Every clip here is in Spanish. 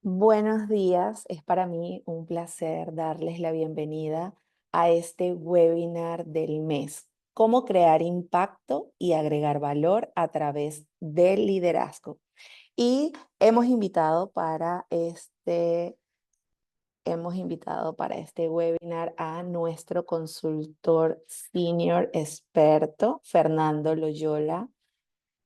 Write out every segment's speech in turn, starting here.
Buenos días, es para mí un placer darles la bienvenida a este webinar del mes, cómo crear impacto y agregar valor a través del liderazgo. Y hemos invitado para este webinar a nuestro consultor senior experto, Fernando Loyola,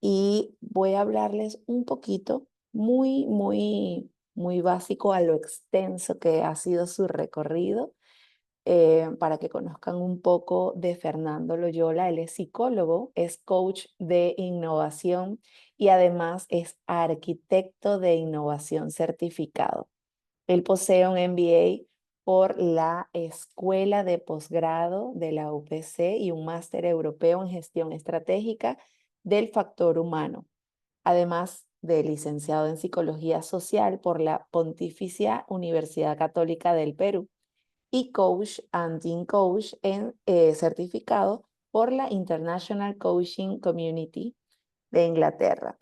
y voy a hablarles un poquito, muy básico a lo extenso que ha sido su recorrido, para que conozcan un poco de Fernando Loyola. Él es psicólogo, es coach de innovación y además es arquitecto de innovación certificado. Él posee un MBA por la Escuela de Posgrado de la UPC y un máster europeo en gestión estratégica del factor humano, además de licenciado en Psicología Social por la Pontificia Universidad Católica del Perú y Coach and Team Coach certificado por la International Coaching Community de Inglaterra.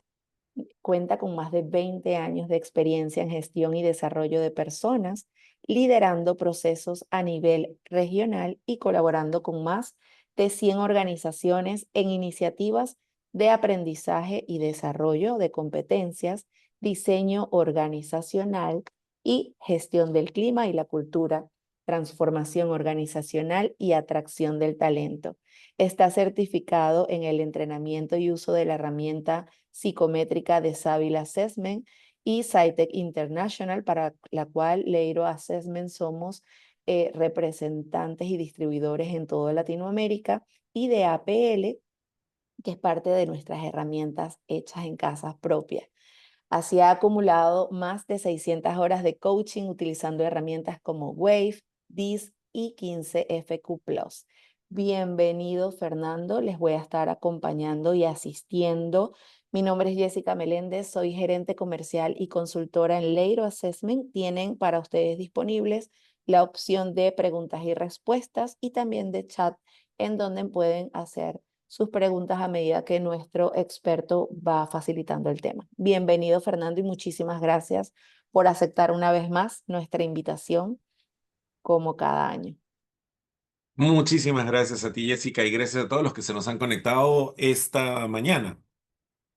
Cuenta con más de 20 años de experiencia en gestión y desarrollo de personas, liderando procesos a nivel regional y colaborando con más de 100 organizaciones en iniciativas de aprendizaje y desarrollo de competencias, diseño organizacional y gestión del clima y la cultura, transformación organizacional y atracción del talento. Está certificado en el entrenamiento y uso de la herramienta psicométrica de Savile Assessment y SciTech International, para la cual Leiro Assessment somos representantes y distribuidores en toda Latinoamérica, y de APL, que es parte de nuestras herramientas hechas en casas propias. Así ha acumulado más de 600 horas de coaching utilizando herramientas como Wave, DIS y 15FQ+. Bienvenido, Fernando. Les voy a estar acompañando y asistiendo. Mi nombre es Jessica Meléndez, soy gerente comercial y consultora en Leiro Assessment. Tienen para ustedes disponibles la opción de preguntas y respuestas y también de chat, en donde pueden hacer sus preguntas a medida que nuestro experto va facilitando el tema. Bienvenido, Fernando, y muchísimas gracias por aceptar una vez más nuestra invitación, como cada año. Muchísimas gracias a ti, Jessica, y gracias a todos los que se nos han conectado esta mañana.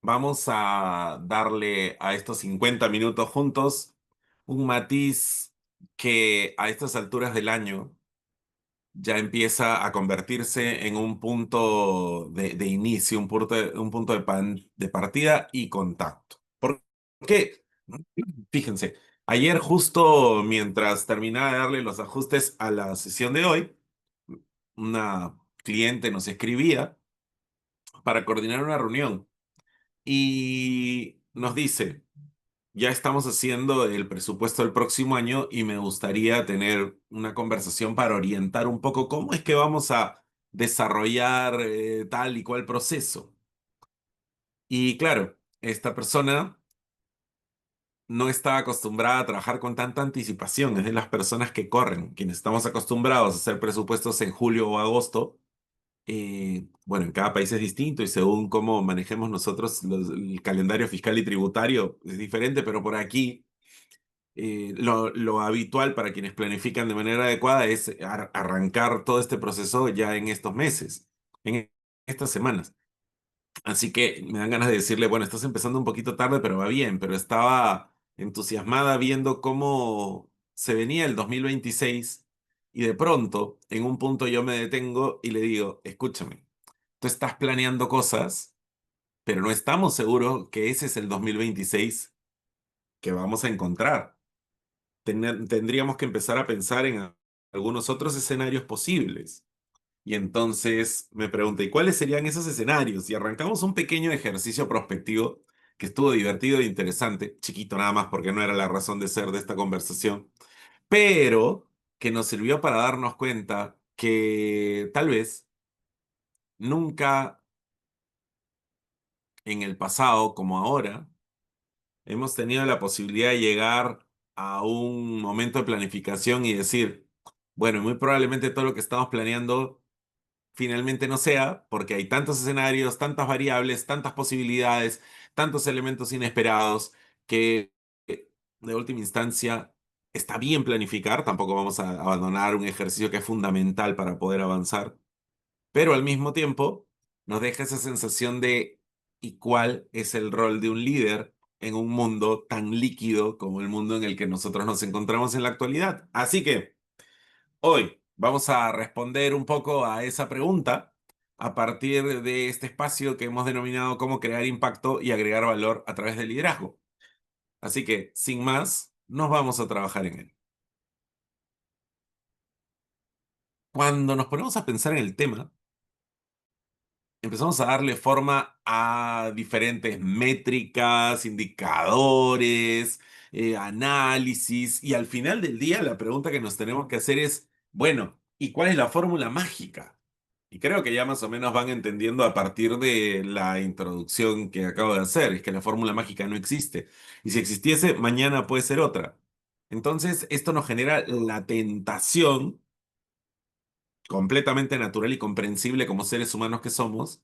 Vamos a darle a estos 50 minutos juntos un matiz que a estas alturas del año ya empieza a convertirse en un punto de inicio, un punto de partida y contacto. ¿Por qué? Fíjense, ayer justo mientras terminaba de darle los ajustes a la sesión de hoy, una cliente nos escribía para coordinar una reunión y nos dice, ya estamos haciendo el presupuesto del próximo año y me gustaría tener una conversación para orientar un poco cómo es que vamos a desarrollar tal y cual proceso. Y claro, esta persona no está acostumbrada a trabajar con tanta anticipación, es de las personas que corren, quienes estamos acostumbrados a hacer presupuestos en julio o agosto. Bueno, en cada país es distinto y según cómo manejemos nosotros el calendario fiscal y tributario es diferente, pero por aquí lo habitual para quienes planifican de manera adecuada es arrancar todo este proceso ya en estos meses, en estas semanas. Así que me dan ganas de decirle, bueno, estás empezando un poquito tarde, pero va bien, pero estaba entusiasmada viendo cómo se venía el 2026 y de pronto en un punto yo me detengo y le digo, escúchame. Tú estás planeando cosas, pero no estamos seguros que ese es el 2026 que vamos a encontrar. Tendríamos que empezar a pensar en algunos otros escenarios posibles. Y entonces me pregunté, ¿y cuáles serían esos escenarios? Y arrancamos un pequeño ejercicio prospectivo que estuvo divertido e interesante, chiquito nada más porque no era la razón de ser de esta conversación, pero que nos sirvió para darnos cuenta que tal vez nunca en el pasado como ahora hemos tenido la posibilidad de llegar a un momento de planificación y decir, bueno, muy probablemente todo lo que estamos planeando finalmente no sea, porque hay tantos escenarios, tantas variables, tantas posibilidades, tantos elementos inesperados, que de última instancia, está bien planificar, tampoco vamos a abandonar un ejercicio que es fundamental para poder avanzar, pero al mismo tiempo nos deja esa sensación de ¿y cuál es el rol de un líder en un mundo tan líquido como el mundo en el que nosotros nos encontramos en la actualidad? Así que hoy vamos a responder un poco a esa pregunta a partir de este espacio que hemos denominado cómo crear impacto y agregar valor a través del liderazgo. Así que, sin más, nos vamos a trabajar en él. Cuando nos ponemos a pensar en el tema, empezamos a darle forma a diferentes métricas, indicadores, análisis, y al final del día la pregunta que nos tenemos que hacer es, bueno, ¿y cuál es la fórmula mágica? Y creo que ya más o menos van entendiendo a partir de la introducción que acabo de hacer, es que la fórmula mágica no existe. Y si existiese, mañana puede ser otra. Entonces, esto nos genera la tentación, completamente natural y comprensible como seres humanos que somos,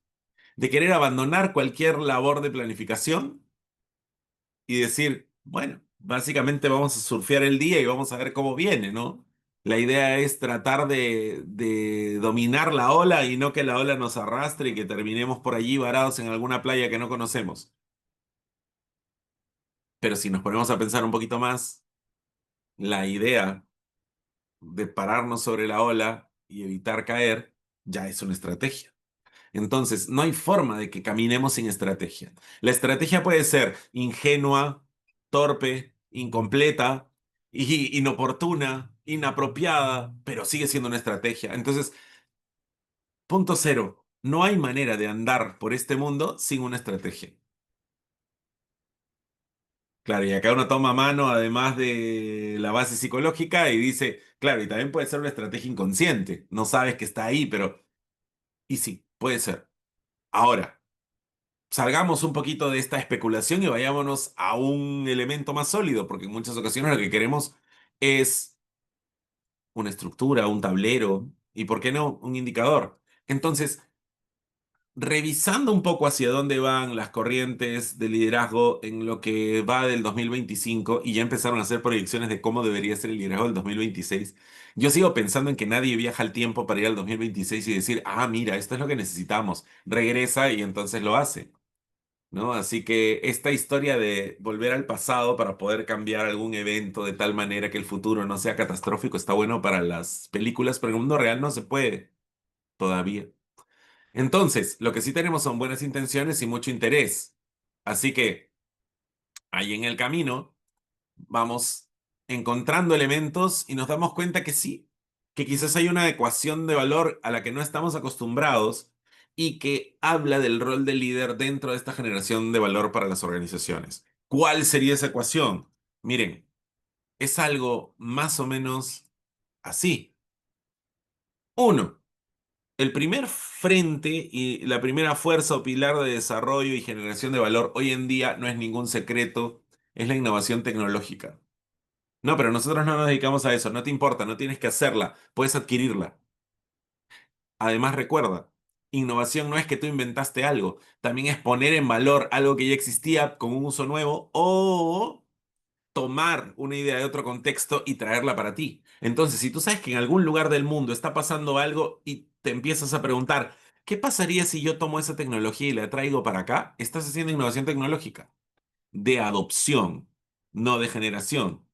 de querer abandonar cualquier labor de planificación y decir, bueno, básicamente vamos a surfear el día y vamos a ver cómo viene, ¿no? La idea es tratar de dominar la ola y no que la ola nos arrastre y que terminemos por allí varados en alguna playa que no conocemos. Pero si nos ponemos a pensar un poquito más, la idea de pararnos sobre la ola y evitar caer ya es una estrategia. Entonces, no hay forma de que caminemos sin estrategia. La estrategia puede ser ingenua, torpe, incompleta, inoportuna, inapropiada, pero sigue siendo una estrategia. Entonces, punto cero, no hay manera de andar por este mundo sin una estrategia. Claro, y acá uno toma mano además de la base psicológica y dice, claro, y también puede ser una estrategia inconsciente. No sabes que está ahí, pero... Y sí, puede ser. Ahora, salgamos un poquito de esta especulación y vayámonos a un elemento más sólido, porque en muchas ocasiones lo que queremos es una estructura, un tablero y, ¿por qué no?, un indicador. Entonces, revisando un poco hacia dónde van las corrientes de liderazgo en lo que va del 2025 y ya empezaron a hacer proyecciones de cómo debería ser el liderazgo del 2026, yo sigo pensando en que nadie viaja al tiempo para ir al 2026 y decir, ah, mira, esto es lo que necesitamos, regresa y entonces lo hace. ¿No? Así que esta historia de volver al pasado para poder cambiar algún evento de tal manera que el futuro no sea catastrófico está bueno para las películas, pero en el mundo real no se puede todavía. Entonces, lo que sí tenemos son buenas intenciones y mucho interés. Así que ahí en el camino vamos encontrando elementos y nos damos cuenta que sí, que quizás hay una ecuación de valor a la que no estamos acostumbrados y que habla del rol del líder dentro de esta generación de valor para las organizaciones. ¿Cuál sería esa ecuación? Miren, es algo más o menos así. Uno, el primer frente y la primera fuerza o pilar de desarrollo y generación de valor hoy en día no es ningún secreto, es la innovación tecnológica. No, pero nosotros no nos dedicamos a eso, no te importa, no tienes que hacerla, puedes adquirirla. Además, recuerda, innovación no es que tú inventaste algo, también es poner en valor algo que ya existía con un uso nuevo o tomar una idea de otro contexto y traerla para ti. Entonces, si tú sabes que en algún lugar del mundo está pasando algo y te empiezas a preguntar, ¿qué pasaría si yo tomo esa tecnología y la traigo para acá? Estás haciendo innovación tecnológica, de adopción, no de generación.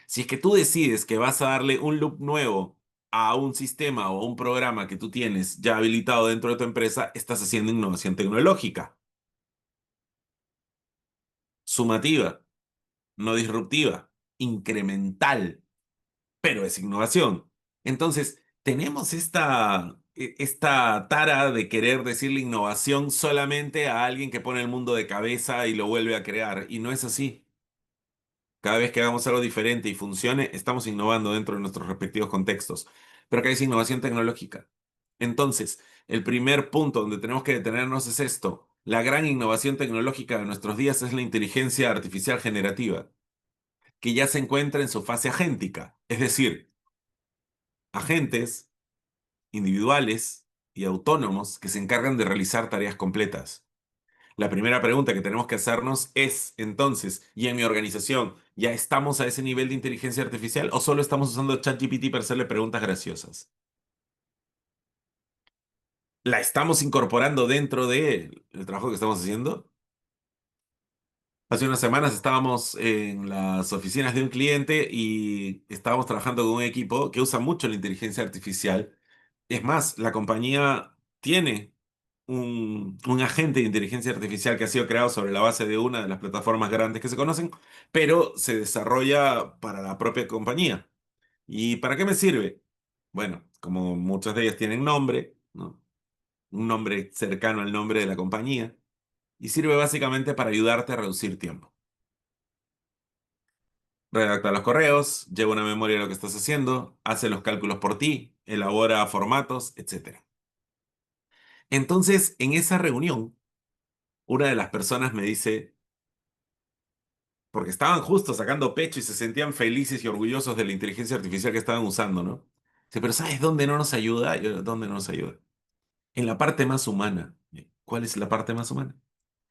Si es que tú decides que vas a darle un loop nuevo a un sistema o a un programa que tú tienes ya habilitado dentro de tu empresa, estás haciendo innovación tecnológica, sumativa, no disruptiva, incremental, pero es innovación. Entonces, tenemos esta tara de querer decirle innovación solamente a alguien que pone el mundo de cabeza y lo vuelve a crear, y no es así. Cada vez que hagamos algo diferente y funcione, estamos innovando dentro de nuestros respectivos contextos. Pero acá es innovación tecnológica. Entonces, el primer punto donde tenemos que detenernos es esto. La gran innovación tecnológica de nuestros días es la inteligencia artificial generativa, que ya se encuentra en su fase agéntica, es decir, agentes individuales y autónomos que se encargan de realizar tareas completas. La primera pregunta que tenemos que hacernos es, entonces, ¿y en mi organización ya estamos a ese nivel de inteligencia artificial o solo estamos usando ChatGPT para hacerle preguntas graciosas? ¿La estamos incorporando dentro del trabajo que estamos haciendo? Hace unas semanas estábamos en las oficinas de un cliente y estábamos trabajando con un equipo que usa mucho la inteligencia artificial. Es más, la compañía tiene un agente de inteligencia artificial que ha sido creado sobre la base de una de las plataformas grandes que se conocen, pero se desarrolla para la propia compañía. ¿Y para qué me sirve? Bueno, como muchas de ellas tienen nombre, ¿no? Un nombre cercano al nombre de la compañía, y sirve básicamente para ayudarte a reducir tiempo. Redacta los correos, lleva una memoria de lo que estás haciendo, hace los cálculos por ti, elabora formatos, etcétera. Entonces, en esa reunión, una de las personas me dice, porque estaban justo sacando pecho y se sentían felices y orgullosos de la inteligencia artificial que estaban usando, ¿no? Dice, pero ¿sabes dónde no nos ayuda? Yo, ¿dónde no nos ayuda? En la parte más humana. ¿Cuál es la parte más humana?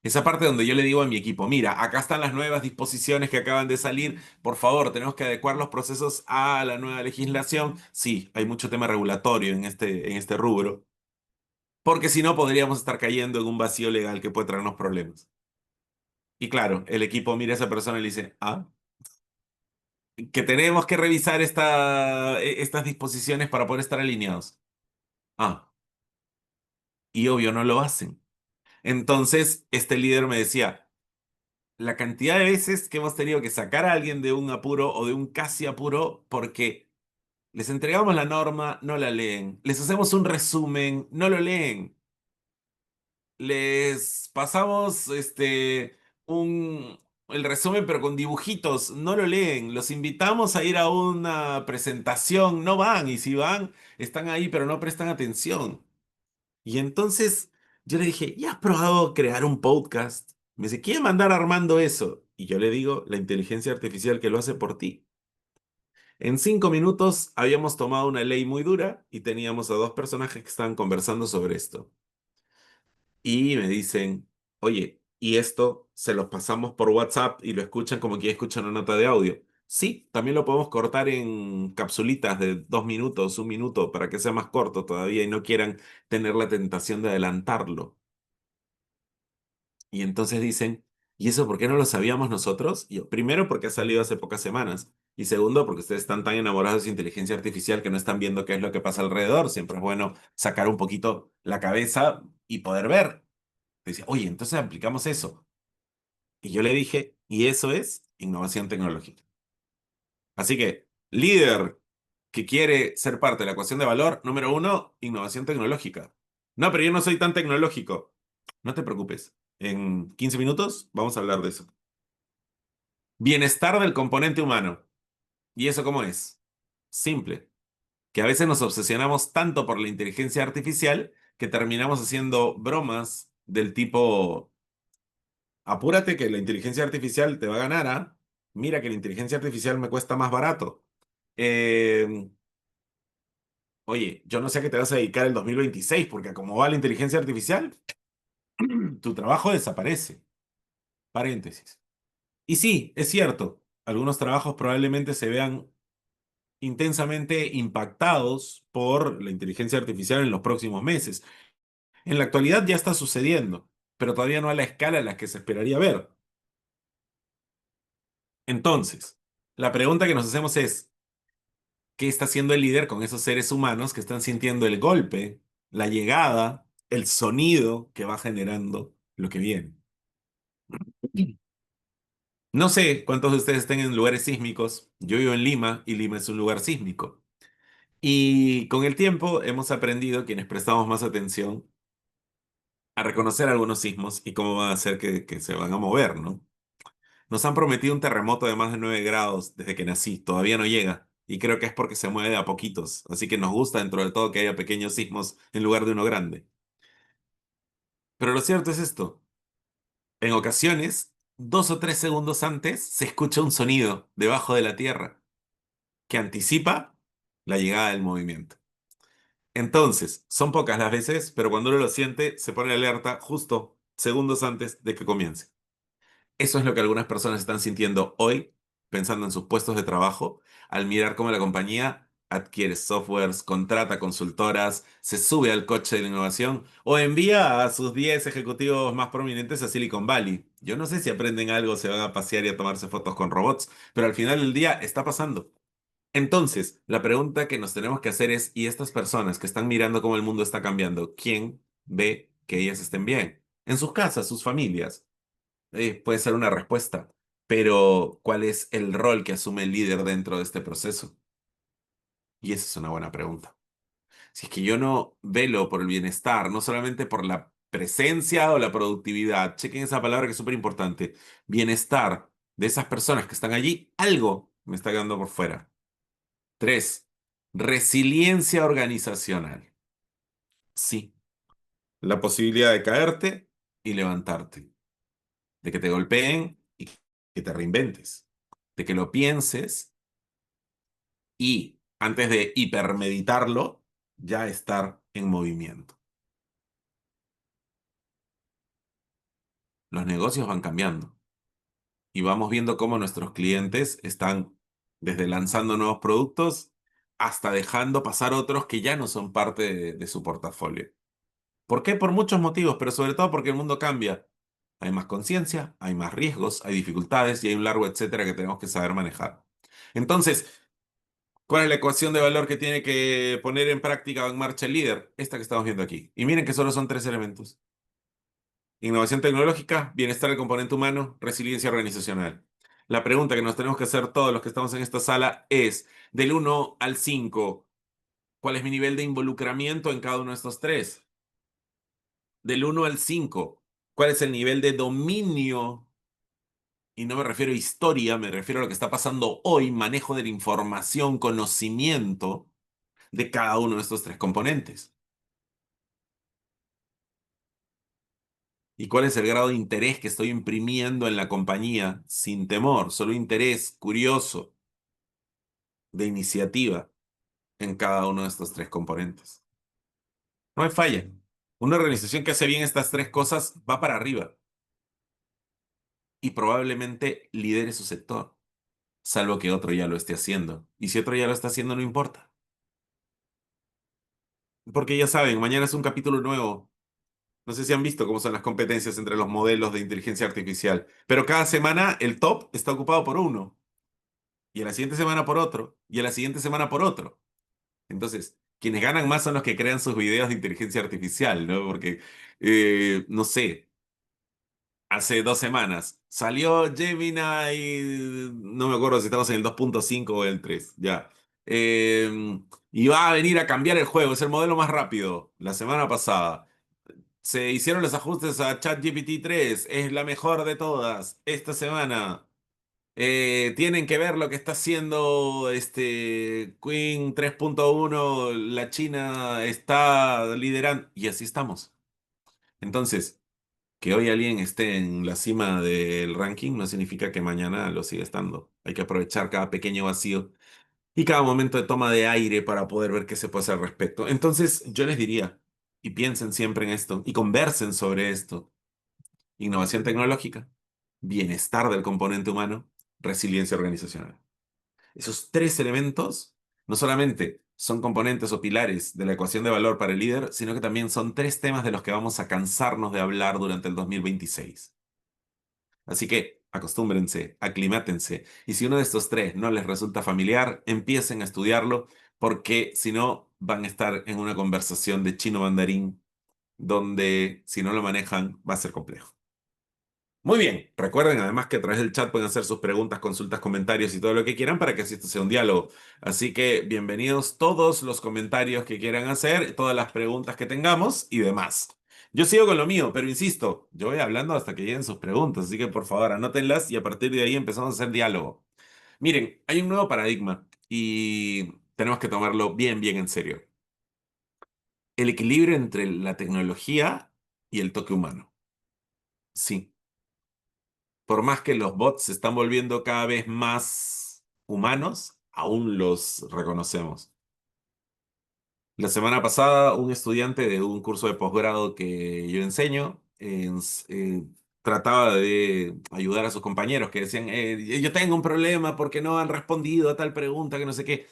Esa parte donde yo le digo a mi equipo, mira, acá están las nuevas disposiciones que acaban de salir, por favor, tenemos que adecuar los procesos a la nueva legislación. Sí, hay mucho tema regulatorio en este rubro, porque si no podríamos estar cayendo en un vacío legal que puede traernos problemas. Y claro, el equipo mira a esa persona y le dice, ah, que tenemos que revisar estas disposiciones para poder estar alineados. Ah, y obvio no lo hacen. Entonces, este líder me decía, la cantidad de veces que hemos tenido que sacar a alguien de un apuro o de un casi apuro porque les entregamos la norma, no la leen. Les hacemos un resumen, no lo leen. Les pasamos el resumen pero con dibujitos, no lo leen. Los invitamos a ir a una presentación, no van. Y si van, están ahí pero no prestan atención. Y entonces yo le dije, ¿ya has probado crear un podcast? Me dice, ¿quién mandar Armando eso? Y yo le digo, la inteligencia artificial que lo hace por ti. En 5 minutos habíamos tomado una ley muy dura y teníamos a dos personajes que estaban conversando sobre esto. Y me dicen, oye, ¿y esto se los pasamos por WhatsApp y lo escuchan como que escuchan una nota de audio? Sí, también lo podemos cortar en capsulitas de 2 minutos, 1 minuto, para que sea más corto todavía y no quieran tener la tentación de adelantarlo. Y entonces dicen, ¿y eso por qué no lo sabíamos nosotros? Y yo, primero, porque ha salido hace pocas semanas. Y segundo, porque ustedes están tan enamorados de su inteligencia artificial que no están viendo qué es lo que pasa alrededor. Siempre es bueno sacar un poquito la cabeza y poder ver. Dice, oye, entonces aplicamos eso. Y yo le dije, y eso es innovación tecnológica. Así que, líder que quiere ser parte de la ecuación de valor, número uno, innovación tecnológica. No, pero yo no soy tan tecnológico. No te preocupes. En 15 minutos vamos a hablar de eso. Bienestar del componente humano. ¿Y eso cómo es? Simple. Que a veces nos obsesionamos tanto por la inteligencia artificial que terminamos haciendo bromas del tipo, apúrate que la inteligencia artificial te va a ganar, ¿ah? Mira que la inteligencia artificial me cuesta más barato. Eh, oye, yo no sé a qué te vas a dedicar el 2026 porque como va la inteligencia artificial, tu trabajo desaparece. Paréntesis. Y sí, es cierto, algunos trabajos probablemente se vean intensamente impactados por la inteligencia artificial en los próximos meses. En la actualidad ya está sucediendo, pero todavía no a la escala a la que se esperaría ver. Entonces, la pregunta que nos hacemos es, ¿qué está haciendo el líder con esos seres humanos que están sintiendo el golpe, la llegada, el sonido que va generando lo que viene? No sé cuántos de ustedes estén en lugares sísmicos. Yo vivo en Lima y Lima es un lugar sísmico. Y con el tiempo hemos aprendido, quienes prestamos más atención, a reconocer algunos sismos y cómo van a hacer que se van a mover, ¿no? Nos han prometido un terremoto de más de 9 grados desde que nací, todavía no llega. Y creo que es porque se mueve de a poquitos. Así que nos gusta dentro de todo que haya pequeños sismos en lugar de uno grande. Pero lo cierto es esto. En ocasiones, 2 o 3 segundos antes, se escucha un sonido debajo de la tierra que anticipa la llegada del movimiento. Entonces, son pocas las veces, pero cuando uno lo siente, se pone alerta justo segundos antes de que comience. Eso es lo que algunas personas están sintiendo hoy, pensando en sus puestos de trabajo, al mirar cómo la compañía adquiere softwares, contrata consultoras, se sube al coche de la innovación o envía a sus 10 ejecutivos más prominentes a Silicon Valley. Yo no sé si aprenden algo, se van a pasear y a tomarse fotos con robots, pero al final del día está pasando. Entonces, la pregunta que nos tenemos que hacer es, ¿y estas personas que están mirando cómo el mundo está cambiando, quién ve que ellas estén bien? En sus casas, sus familias. Puede ser una respuesta, pero ¿cuál es el rol que asume el líder dentro de este proceso? Y esa es una buena pregunta. Si es que yo no velo por el bienestar, no solamente por la presencia o la productividad, chequen esa palabra que es súper importante, bienestar de esas personas que están allí, algo me está quedando por fuera. Tres, resiliencia organizacional. Sí, la posibilidad de caerte y levantarte, de que te golpeen y que te reinventes, de que lo pienses y antes de hipermeditarlo, ya estar en movimiento. Los negocios van cambiando y vamos viendo cómo nuestros clientes están desde lanzando nuevos productos hasta dejando pasar otros que ya no son parte de su portafolio. ¿Por qué? Por muchos motivos, pero sobre todo porque el mundo cambia. Hay más conciencia, hay más riesgos, hay dificultades y hay un largo etcétera que tenemos que saber manejar. Entonces, ¿cuál es la ecuación de valor que tiene que poner en práctica o en marcha el líder? Esta que estamos viendo aquí. Y miren que solo son tres elementos. Innovación tecnológica, bienestar del componente humano, resiliencia organizacional. La pregunta que nos tenemos que hacer todos los que estamos en esta sala es, del 1 al 5, ¿cuál es mi nivel de involucramiento en cada uno de estos tres? Del 1 al 5, ¿cuál es el nivel de dominio? Y no me refiero a historia, me refiero a lo que está pasando hoy, manejo de la información, conocimiento de cada uno de estos tres componentes. ¿Y cuál es el grado de interés que estoy imprimiendo en la compañía sin temor, solo interés curioso de iniciativa en cada uno de estos tres componentes? No hay falla. Una organización que hace bien estas tres cosas va para arriba y probablemente lidere su sector, salvo que otro ya lo esté haciendo. Y si otro ya lo está haciendo, no importa. Porque ya saben, mañana es un capítulo nuevo. No sé si han visto cómo son las competencias entre los modelos de inteligencia artificial, pero cada semana el top está ocupado por uno, y a la siguiente semana por otro, y a la siguiente semana por otro. Entonces, quienes ganan más son los que crean sus videos de inteligencia artificial, ¿no? Porque, no sé, hace 2 semanas salió Gemini, no me acuerdo si estamos en el 2.5 o el 3 ya. Y va a venir a cambiar el juego, es el modelo más rápido, la semana pasada. Se hicieron los ajustes a ChatGPT 3, es la mejor de todas. Esta semana tienen que ver lo que está haciendo este Queen 3.1, la China está liderando y así estamos. Entonces, que hoy alguien esté en la cima del ranking no significa que mañana lo siga estando. Hay que aprovechar cada pequeño vacío y cada momento de toma de aire para poder ver qué se puede hacer al respecto. Entonces, yo les diría, y piensen siempre en esto, y conversen sobre esto. Innovación tecnológica, bienestar del componente humano, resiliencia organizacional. Esos tres elementos no solamente son componentes o pilares de la ecuación de valor para el líder, sino que también son tres temas de los que vamos a cansarnos de hablar durante el 2026. Así que acostúmbrense, aclimátense, y si uno de estos tres no les resulta familiar, empiecen a estudiarlo, porque si no van a estar en una conversación de chino mandarín donde si no lo manejan va a ser complejo. Muy bien, recuerden además que a través del chat pueden hacer sus preguntas, consultas, comentarios y todo lo que quieran para que así esto sea un diálogo. Así que bienvenidos todos los comentarios que quieran hacer, todas las preguntas que tengamos y demás. Yo sigo con lo mío, pero insisto, yo voy hablando hasta que lleguen sus preguntas, así que por favor anótenlas y a partir de ahí empezamos a hacer diálogo. Miren, hay un nuevo paradigma y tenemos que tomarlo bien, bien en serio. El equilibrio entre la tecnología y el toque humano. Sí. Por más que los bots se están volviendo cada vez más humanos, aún los reconocemos. La semana pasada, un estudiante de un curso de posgrado que yo enseño trataba de ayudar a sus compañeros que decían, yo tengo un problema porque no han respondido a tal pregunta, que no sé qué.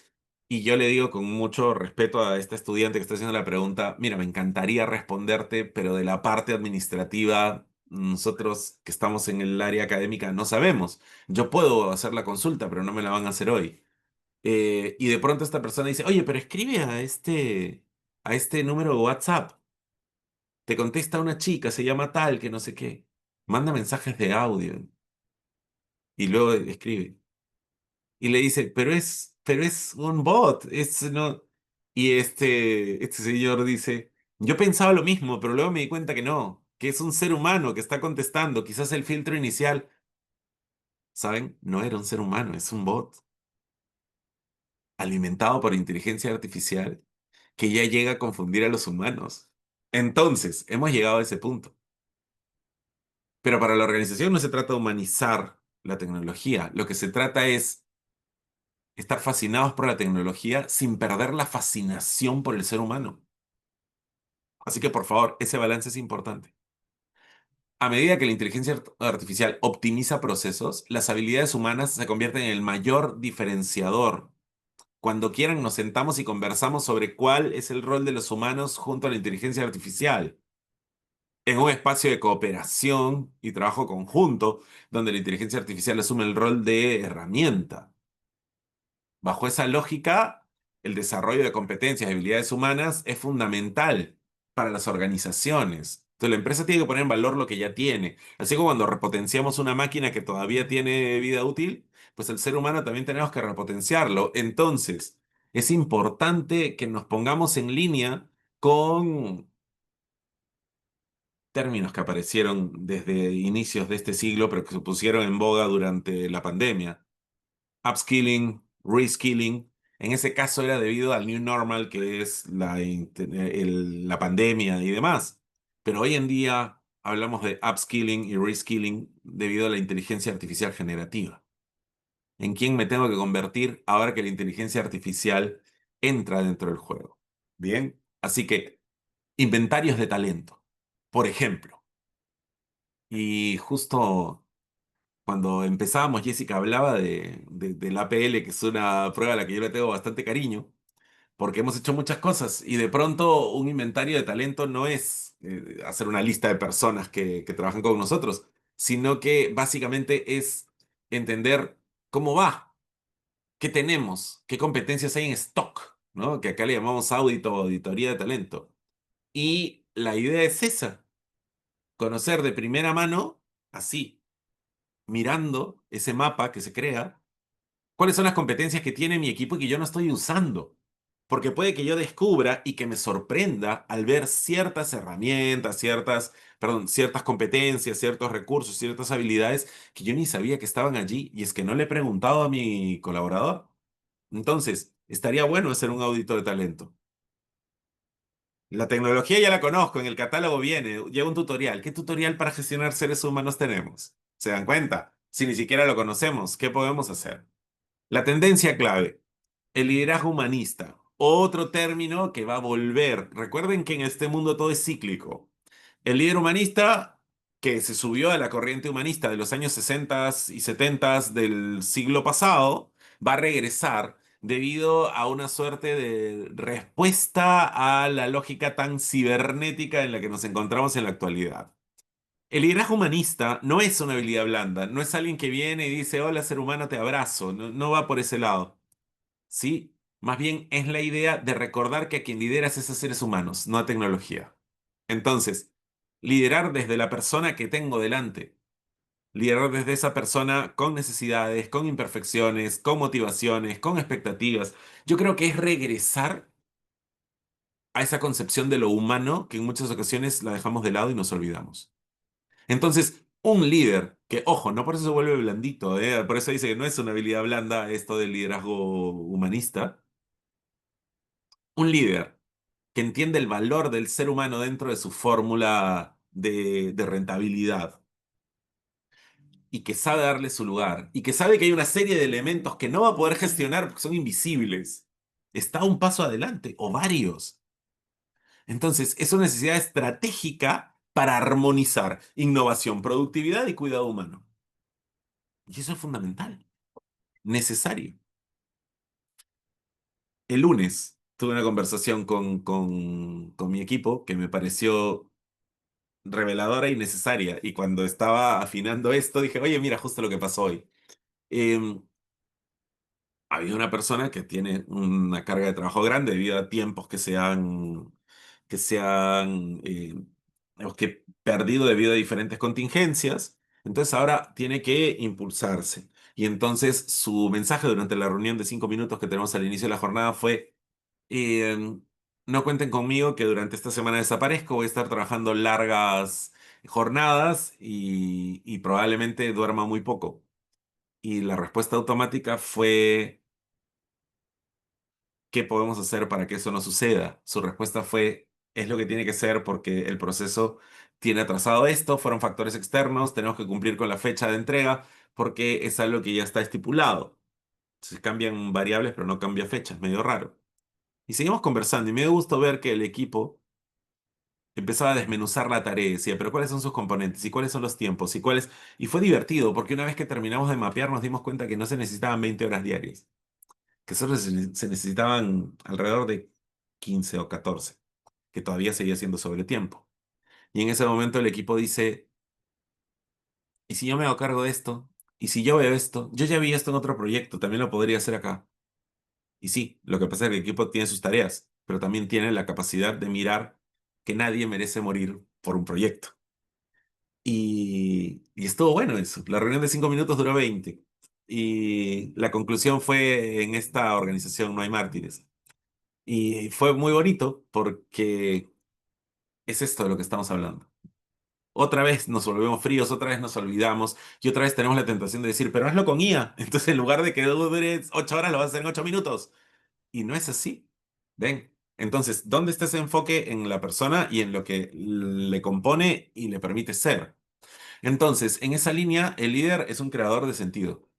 Y yo le digo con mucho respeto a este estudiante que está haciendo la pregunta, mira, me encantaría responderte, pero de la parte administrativa, nosotros que estamos en el área académica no sabemos. Yo puedo hacer la consulta, pero no me la van a hacer hoy. Y de pronto esta persona dice, oye, pero escribe a este número de WhatsApp. Te contesta una chica, se llama tal, que no sé qué. Manda mensajes de audio y luego escribe. Y le dice, pero es un bot, es no. Y este señor dice, yo pensaba lo mismo, pero luego me di cuenta que no, que es un ser humano que está contestando. Quizás el filtro inicial, ¿saben? No era un ser humano, es un bot alimentado por inteligencia artificial que ya llega a confundir a los humanos. Entonces, hemos llegado a ese punto. Pero para la organización no se trata de humanizar la tecnología, lo que se trata es estar fascinados por la tecnología sin perder la fascinación por el ser humano. Así que por favor, ese balance es importante. A medida que la inteligencia artificial optimiza procesos, las habilidades humanas se convierten en el mayor diferenciador. Cuando quieran nos sentamos y conversamos sobre cuál es el rol de los humanos junto a la inteligencia artificial, en un espacio de cooperación y trabajo conjunto, donde la inteligencia artificial asume el rol de herramienta. Bajo esa lógica, el desarrollo de competencias y habilidades humanas es fundamental para las organizaciones. Entonces, la empresa tiene que poner en valor lo que ya tiene. Así como cuando repotenciamos una máquina que todavía tiene vida útil, pues el ser humano también tenemos que repotenciarlo. Entonces, es importante que nos pongamos en línea con términos que aparecieron desde inicios de este siglo, pero que se pusieron en boga durante la pandemia. Upskilling, reskilling. En ese caso era debido al new normal, que es la pandemia y demás. Pero hoy en día hablamos de upskilling y reskilling debido a la inteligencia artificial generativa. ¿En quién me tengo que convertir ahora que la inteligencia artificial entra dentro del juego? Bien, así que inventarios de talento, por ejemplo. Y justo cuando empezábamos, Jessica hablaba del APL, que es una prueba a la que yo le tengo bastante cariño, porque hemos hecho muchas cosas y de pronto un inventario de talento no es hacer una lista de personas que trabajan con nosotros, sino que básicamente es entender cómo va, qué tenemos, qué competencias hay en stock, ¿no? Que acá le llamamos audito o auditoría de talento. Y la idea es esa, conocer de primera mano, así, mirando ese mapa que se crea, cuáles son las competencias que tiene mi equipo y que yo no estoy usando. Porque puede que yo descubra y que me sorprenda al ver ciertas herramientas, ciertas competencias, ciertos recursos, ciertas habilidades que yo ni sabía que estaban allí y es que no le he preguntado a mi colaborador. Entonces, estaría bueno hacer un audito de talento. La tecnología ya la conozco, en el catálogo viene, lleva un tutorial. ¿Qué tutorial para gestionar seres humanos tenemos? ¿Se dan cuenta? Si ni siquiera lo conocemos, ¿qué podemos hacer? La tendencia clave, el liderazgo humanista, otro término que va a volver. Recuerden que en este mundo todo es cíclico. El líder humanista, que se subió a la corriente humanista de los años 60 y 70 del siglo pasado, va a regresar debido a una suerte de respuesta a la lógica tan cibernética en la que nos encontramos en la actualidad. El liderazgo humanista no es una habilidad blanda, no es alguien que viene y dice, hola ser humano, te abrazo, no, no va por ese lado. Sí, más bien es la idea de recordar que a quien lideras es a seres humanos, no a tecnología. Entonces, liderar desde la persona que tengo delante, liderar desde esa persona con necesidades, con imperfecciones, con motivaciones, con expectativas, yo creo que es regresar a esa concepción de lo humano que en muchas ocasiones la dejamos de lado y nos olvidamos. Entonces, un líder, que ojo, no por eso se vuelve blandito, por eso dice que no es una habilidad blanda esto del liderazgo humanista, un líder que entiende el valor del ser humano dentro de su fórmula de rentabilidad y que sabe darle su lugar y que sabe que hay una serie de elementos que no va a poder gestionar porque son invisibles, está un paso adelante o varios. Entonces, es una necesidad estratégica para armonizar innovación, productividad y cuidado humano. Y eso es fundamental, necesario. El lunes tuve una conversación con mi equipo que me pareció reveladora y necesaria. Y cuando estaba afinando esto, dije, oye, mira, justo lo que pasó hoy. Em, Había una persona que tiene una carga de trabajo grande debido a tiempos que se han o que perdido debido a diferentes contingencias. Entonces ahora tiene que impulsarse. Y entonces su mensaje durante la reunión de 5 minutos que tenemos al inicio de la jornada fue, eh, no cuenten conmigo que durante esta semana desaparezco, voy a estar trabajando largas jornadas y probablemente duerma muy poco. Y la respuesta automática fue, ¿qué podemos hacer para que eso no suceda? Su respuesta fue, es lo que tiene que ser porque el proceso tiene atrasado esto, fueron factores externos, tenemos que cumplir con la fecha de entrega porque es algo que ya está estipulado. Se cambian variables, pero no cambia fechas, medio raro. Y seguimos conversando y me dio gusto ver que el equipo empezaba a desmenuzar la tarea y decía, pero ¿cuáles son sus componentes? ¿Y cuáles son los tiempos? ¿Y cuáles? Y fue divertido porque una vez que terminamos de mapear nos dimos cuenta que no se necesitaban 20 horas diarias, que solo se necesitaban alrededor de 15 o 14, que todavía seguía siendo sobre tiempo. Y en ese momento el equipo dice, ¿y si yo me hago cargo de esto? ¿Y si yo veo esto? Yo ya vi esto en otro proyecto, también lo podría hacer acá. Y sí, lo que pasa es que el equipo tiene sus tareas, pero también tiene la capacidad de mirar que nadie merece morir por un proyecto. Y estuvo bueno eso. La reunión de 5 minutos duró 20. Y la conclusión fue, en esta organización no hay mártires. Y fue muy bonito porque es esto de lo que estamos hablando. Otra vez nos volvemos fríos, otra vez nos olvidamos y otra vez tenemos la tentación de decir, pero hazlo con IA. Entonces, en lugar de que dure 8 horas, lo vas a hacer en 8 minutos. Y no es así. ¿Ven? Entonces, ¿dónde está ese enfoque en la persona y en lo que le compone y le permite ser? Entonces, en esa línea, el líder es un creador de sentido.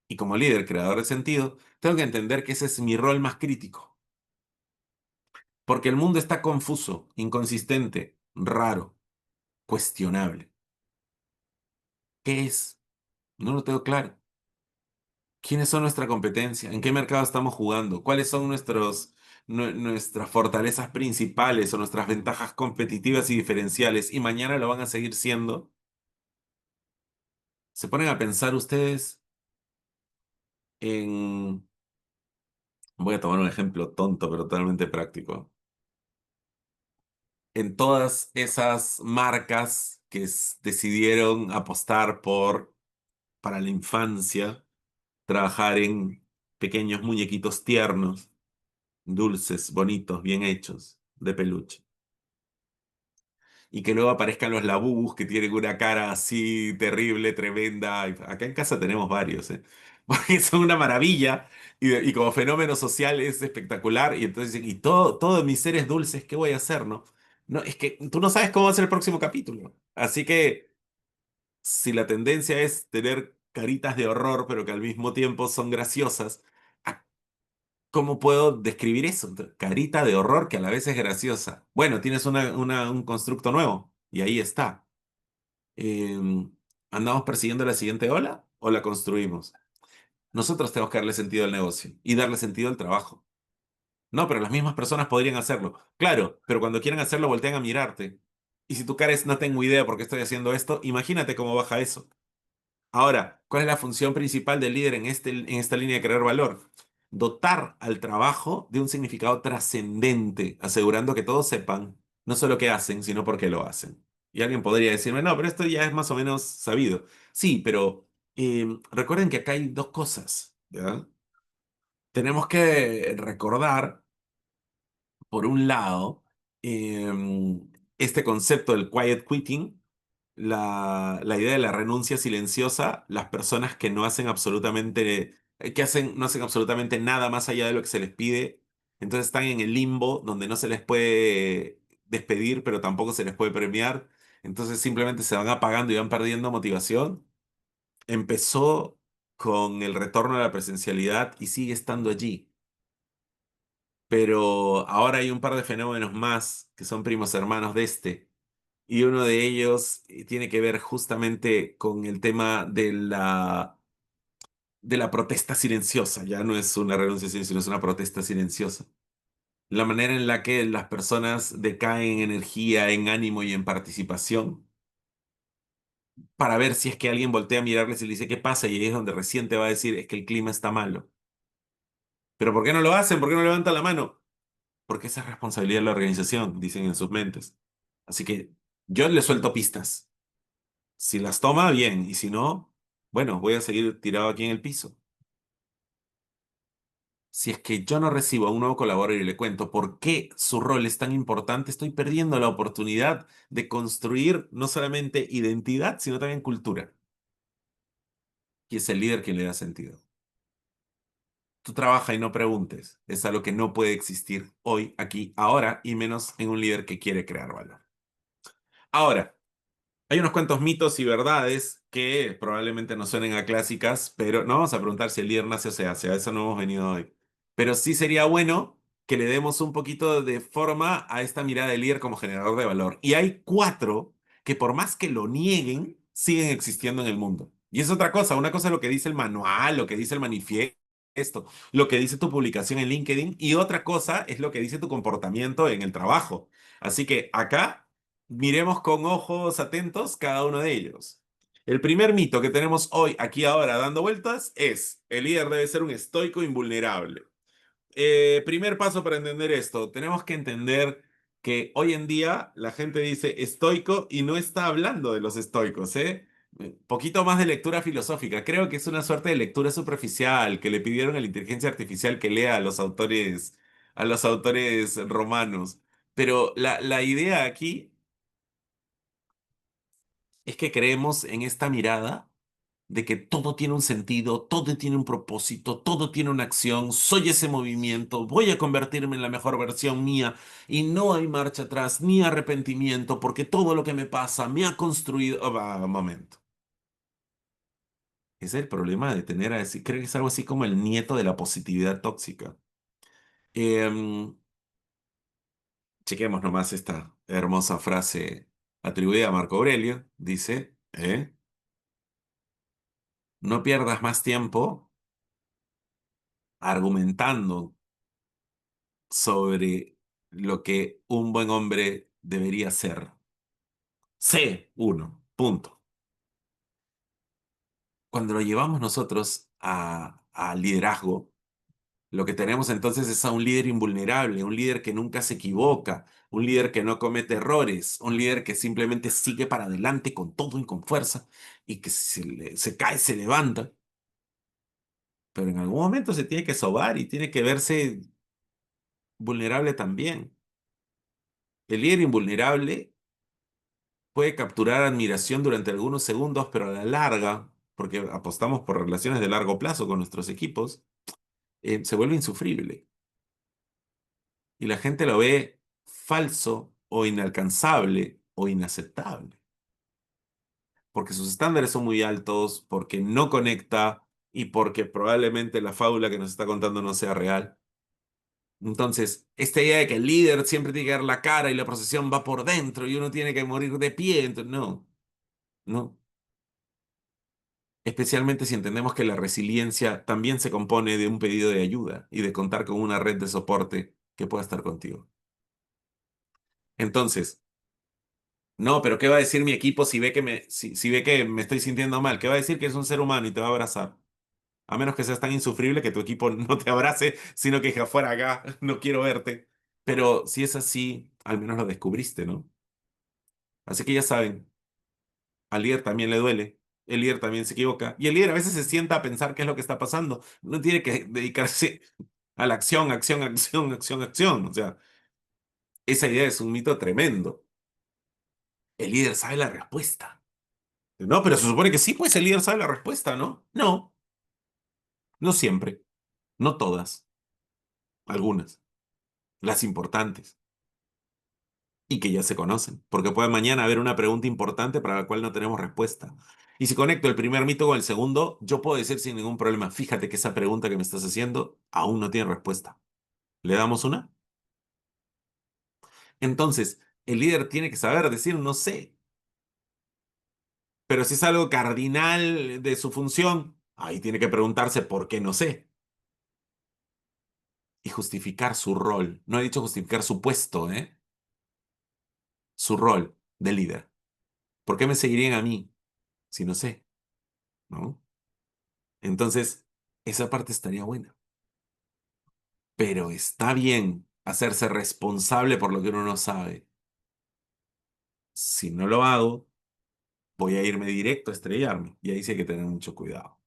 Y como líder, creador de sentido, tengo que entender que ese es mi rol más crítico. Porque el mundo está confuso, inconsistente, raro, cuestionable. ¿Qué es? No lo tengo claro. ¿Quiénes son nuestra competencia? ¿En qué mercado estamos jugando? ¿Cuáles son nuestras fortalezas principales o nuestras ventajas competitivas y diferenciales? Y mañana lo van a seguir siendo. ¿Se ponen a pensar ustedes en... Voy a tomar un ejemplo tonto, pero totalmente práctico. En todas esas marcas que decidieron apostar para la infancia, trabajar en pequeños muñequitos tiernos, dulces, bonitos, bien hechos, de peluche. Y que luego aparezcan los labubus que tienen una cara así terrible, tremenda. Acá en casa tenemos varios, ¿eh? Porque son una maravilla y como fenómeno social es espectacular. Y entonces, y todo mis seres dulces, ¿qué voy a hacer, no? No, es que tú no sabes cómo va a ser el próximo capítulo. Así que si la tendencia es tener caritas de horror, pero que al mismo tiempo son graciosas, ¿cómo puedo describir eso? Carita de horror que a la vez es graciosa. Bueno, tienes un constructo nuevo y ahí está. Eh, ¿Andamos persiguiendo la siguiente ola o la construimos? Nosotros tenemos que darle sentido al negocio y darle sentido al trabajo. No, pero las mismas personas podrían hacerlo. Claro, pero cuando quieran hacerlo voltean a mirarte. Y si tu cara es no tengo idea por qué estoy haciendo esto, imagínate cómo baja eso. Ahora, ¿cuál es la función principal del líder en esta línea de crear valor? Dotar al trabajo de un significado trascendente, asegurando que todos sepan no solo qué hacen, sino por qué lo hacen. Y alguien podría decirme, no, pero esto ya es más o menos sabido. Sí, pero recuerden que acá hay dos cosas, ¿ya? Tenemos que recordar, por un lado, este concepto del quiet quitting, la idea de la renuncia silenciosa, las personas que no hacen absolutamente, no hacen absolutamente nada más allá de lo que se les pide, entonces están en el limbo donde no se les puede despedir, pero tampoco se les puede premiar, entonces simplemente se van apagando y van perdiendo motivación. Empezó con el retorno a la presencialidad y sigue estando allí. Pero ahora hay un par de fenómenos más que son primos hermanos de este. y uno de ellos tiene que ver justamente con el tema de la protesta silenciosa. Ya no es una renunciación, sino es una protesta silenciosa. La manera en la que las personas decaen en energía, en ánimo y en participación para ver si es que alguien voltea a mirarles y le dice qué pasa y ahí es donde recién te va a decir es que el clima está malo. Pero ¿por qué no lo hacen? ¿Por qué no levantan la mano? Porque esa es responsabilidad de la organización, dicen en sus mentes. Así que yo le suelto pistas. Si las toma, bien, y si no, bueno, voy a seguir tirado aquí en el piso. Si es que yo no recibo a un nuevo colaborador y le cuento por qué su rol es tan importante, estoy perdiendo la oportunidad de construir no solamente identidad, sino también cultura. Y es el líder quien le da sentido. Tú trabaja y no preguntes. Es algo que no puede existir hoy, aquí, ahora, y menos en un líder que quiere crear valor. Ahora, hay unos cuantos mitos y verdades que probablemente no suenen a clásicas, pero no vamos a preguntar si el líder nace o se hace, a eso no hemos venido hoy. Pero sí sería bueno que le demos un poquito de forma a esta mirada del líder como generador de valor. Y hay cuatro que por más que lo nieguen, siguen existiendo en el mundo. Y es otra cosa, una cosa es lo que dice el manual, lo que dice el manifiesto, lo que dice tu publicación en LinkedIn, y otra cosa es lo que dice tu comportamiento en el trabajo. Así que acá miremos con ojos atentos cada uno de ellos. El primer mito que tenemos hoy, aquí ahora, dando vueltas, es el líder debe ser un estoico invulnerable. Primer paso para entender esto, tenemos que entender que hoy en día la gente dice estoico y no está hablando de los estoicos, ¿eh? Poquito más de lectura filosófica. Creo que es una suerte de lectura superficial que le pidieron a la inteligencia artificial que lea a los autores romanos. Pero la idea aquí es que creemos en esta mirada de que todo tiene un sentido, todo tiene un propósito, todo tiene una acción, soy ese movimiento, voy a convertirme en la mejor versión mía y no hay marcha atrás ni arrepentimiento porque todo lo que me pasa me ha construido... un momento. Ese es el problema de tener a decir, creo que es algo así como el nieto de la positividad tóxica. Em, Chequemos nomás esta hermosa frase atribuida a Marco Aurelio. Dice, no pierdas más tiempo argumentando sobre lo que un buen hombre debería ser. Sé uno, punto. Cuando lo llevamos nosotros a liderazgo, lo que tenemos entonces es a un líder invulnerable, un líder que nunca se equivoca, un líder que no comete errores, un líder que simplemente sigue para adelante con todo y con fuerza y que se cae, se levanta, pero en algún momento se tiene que sobar y tiene que verse vulnerable también. El líder invulnerable puede capturar admiración durante algunos segundos, pero a la larga, porque apostamos por relaciones de largo plazo con nuestros equipos, se vuelve insufrible. Y la gente lo ve falso o inalcanzable o inaceptable, porque sus estándares son muy altos, porque no conecta y porque probablemente la fábula que nos está contando no sea real. Entonces, esta idea de que el líder siempre tiene que dar la cara y la procesión va por dentro y uno tiene que morir de pie, no, no. Especialmente si entendemos que la resiliencia también se compone de un pedido de ayuda y de contar con una red de soporte que pueda estar contigo. Entonces, no, pero ¿qué va a decir mi equipo si ve que me estoy sintiendo mal? ¿Qué va a decir que es un ser humano y te va a abrazar? A menos que seas tan insufrible que tu equipo no te abrace, sino que afuera acá, no quiero verte. Pero si es así, al menos lo descubriste, ¿no? Así que ya saben, al líder también le duele, el líder también se equivoca, y el líder a veces se sienta a pensar qué es lo que está pasando. No tiene que dedicarse a la acción, acción, acción, acción, acción. O sea, esa idea es un mito tremendo. El líder sabe la respuesta. No, pero se supone que sí, pues el líder sabe la respuesta, ¿no? No, no siempre, no todas, algunas, las importantes y que ya se conocen, porque puede mañana haber una pregunta importante para la cual no tenemos respuesta. Y si conecto el primer mito con el segundo, yo puedo decir sin ningún problema, fíjate que esa pregunta que me estás haciendo aún no tiene respuesta. ¿Le damos una? Entonces, el líder tiene que saber decir no sé. Pero si es algo cardinal de su función, ahí tiene que preguntarse por qué no sé. Y justificar su rol. No he dicho justificar su puesto, ¿eh? Su rol de líder. ¿Por qué me seguirían a mí si no sé? ¿No? Entonces, esa parte estaría buena. Pero está bien hacerse responsable por lo que uno no sabe. Si no lo hago, voy a irme directo a estrellarme. Y ahí sí hay que tener mucho cuidado.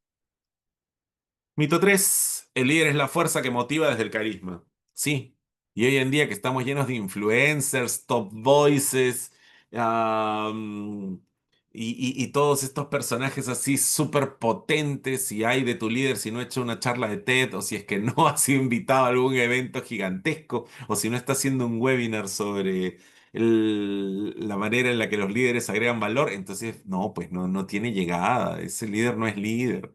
Mito 3: el líder es la fuerza que motiva desde el carisma. Sí, y hoy en día que estamos llenos de influencers, top voices, am, y todos estos personajes así súper potentes, si hay de tu líder, si no ha hecho una charla de TED, o si es que no ha sido invitado a algún evento gigantesco, o si no está haciendo un webinar sobre la manera en la que los líderes agregan valor, entonces no, pues no, no tiene llegada, ese líder no es líder.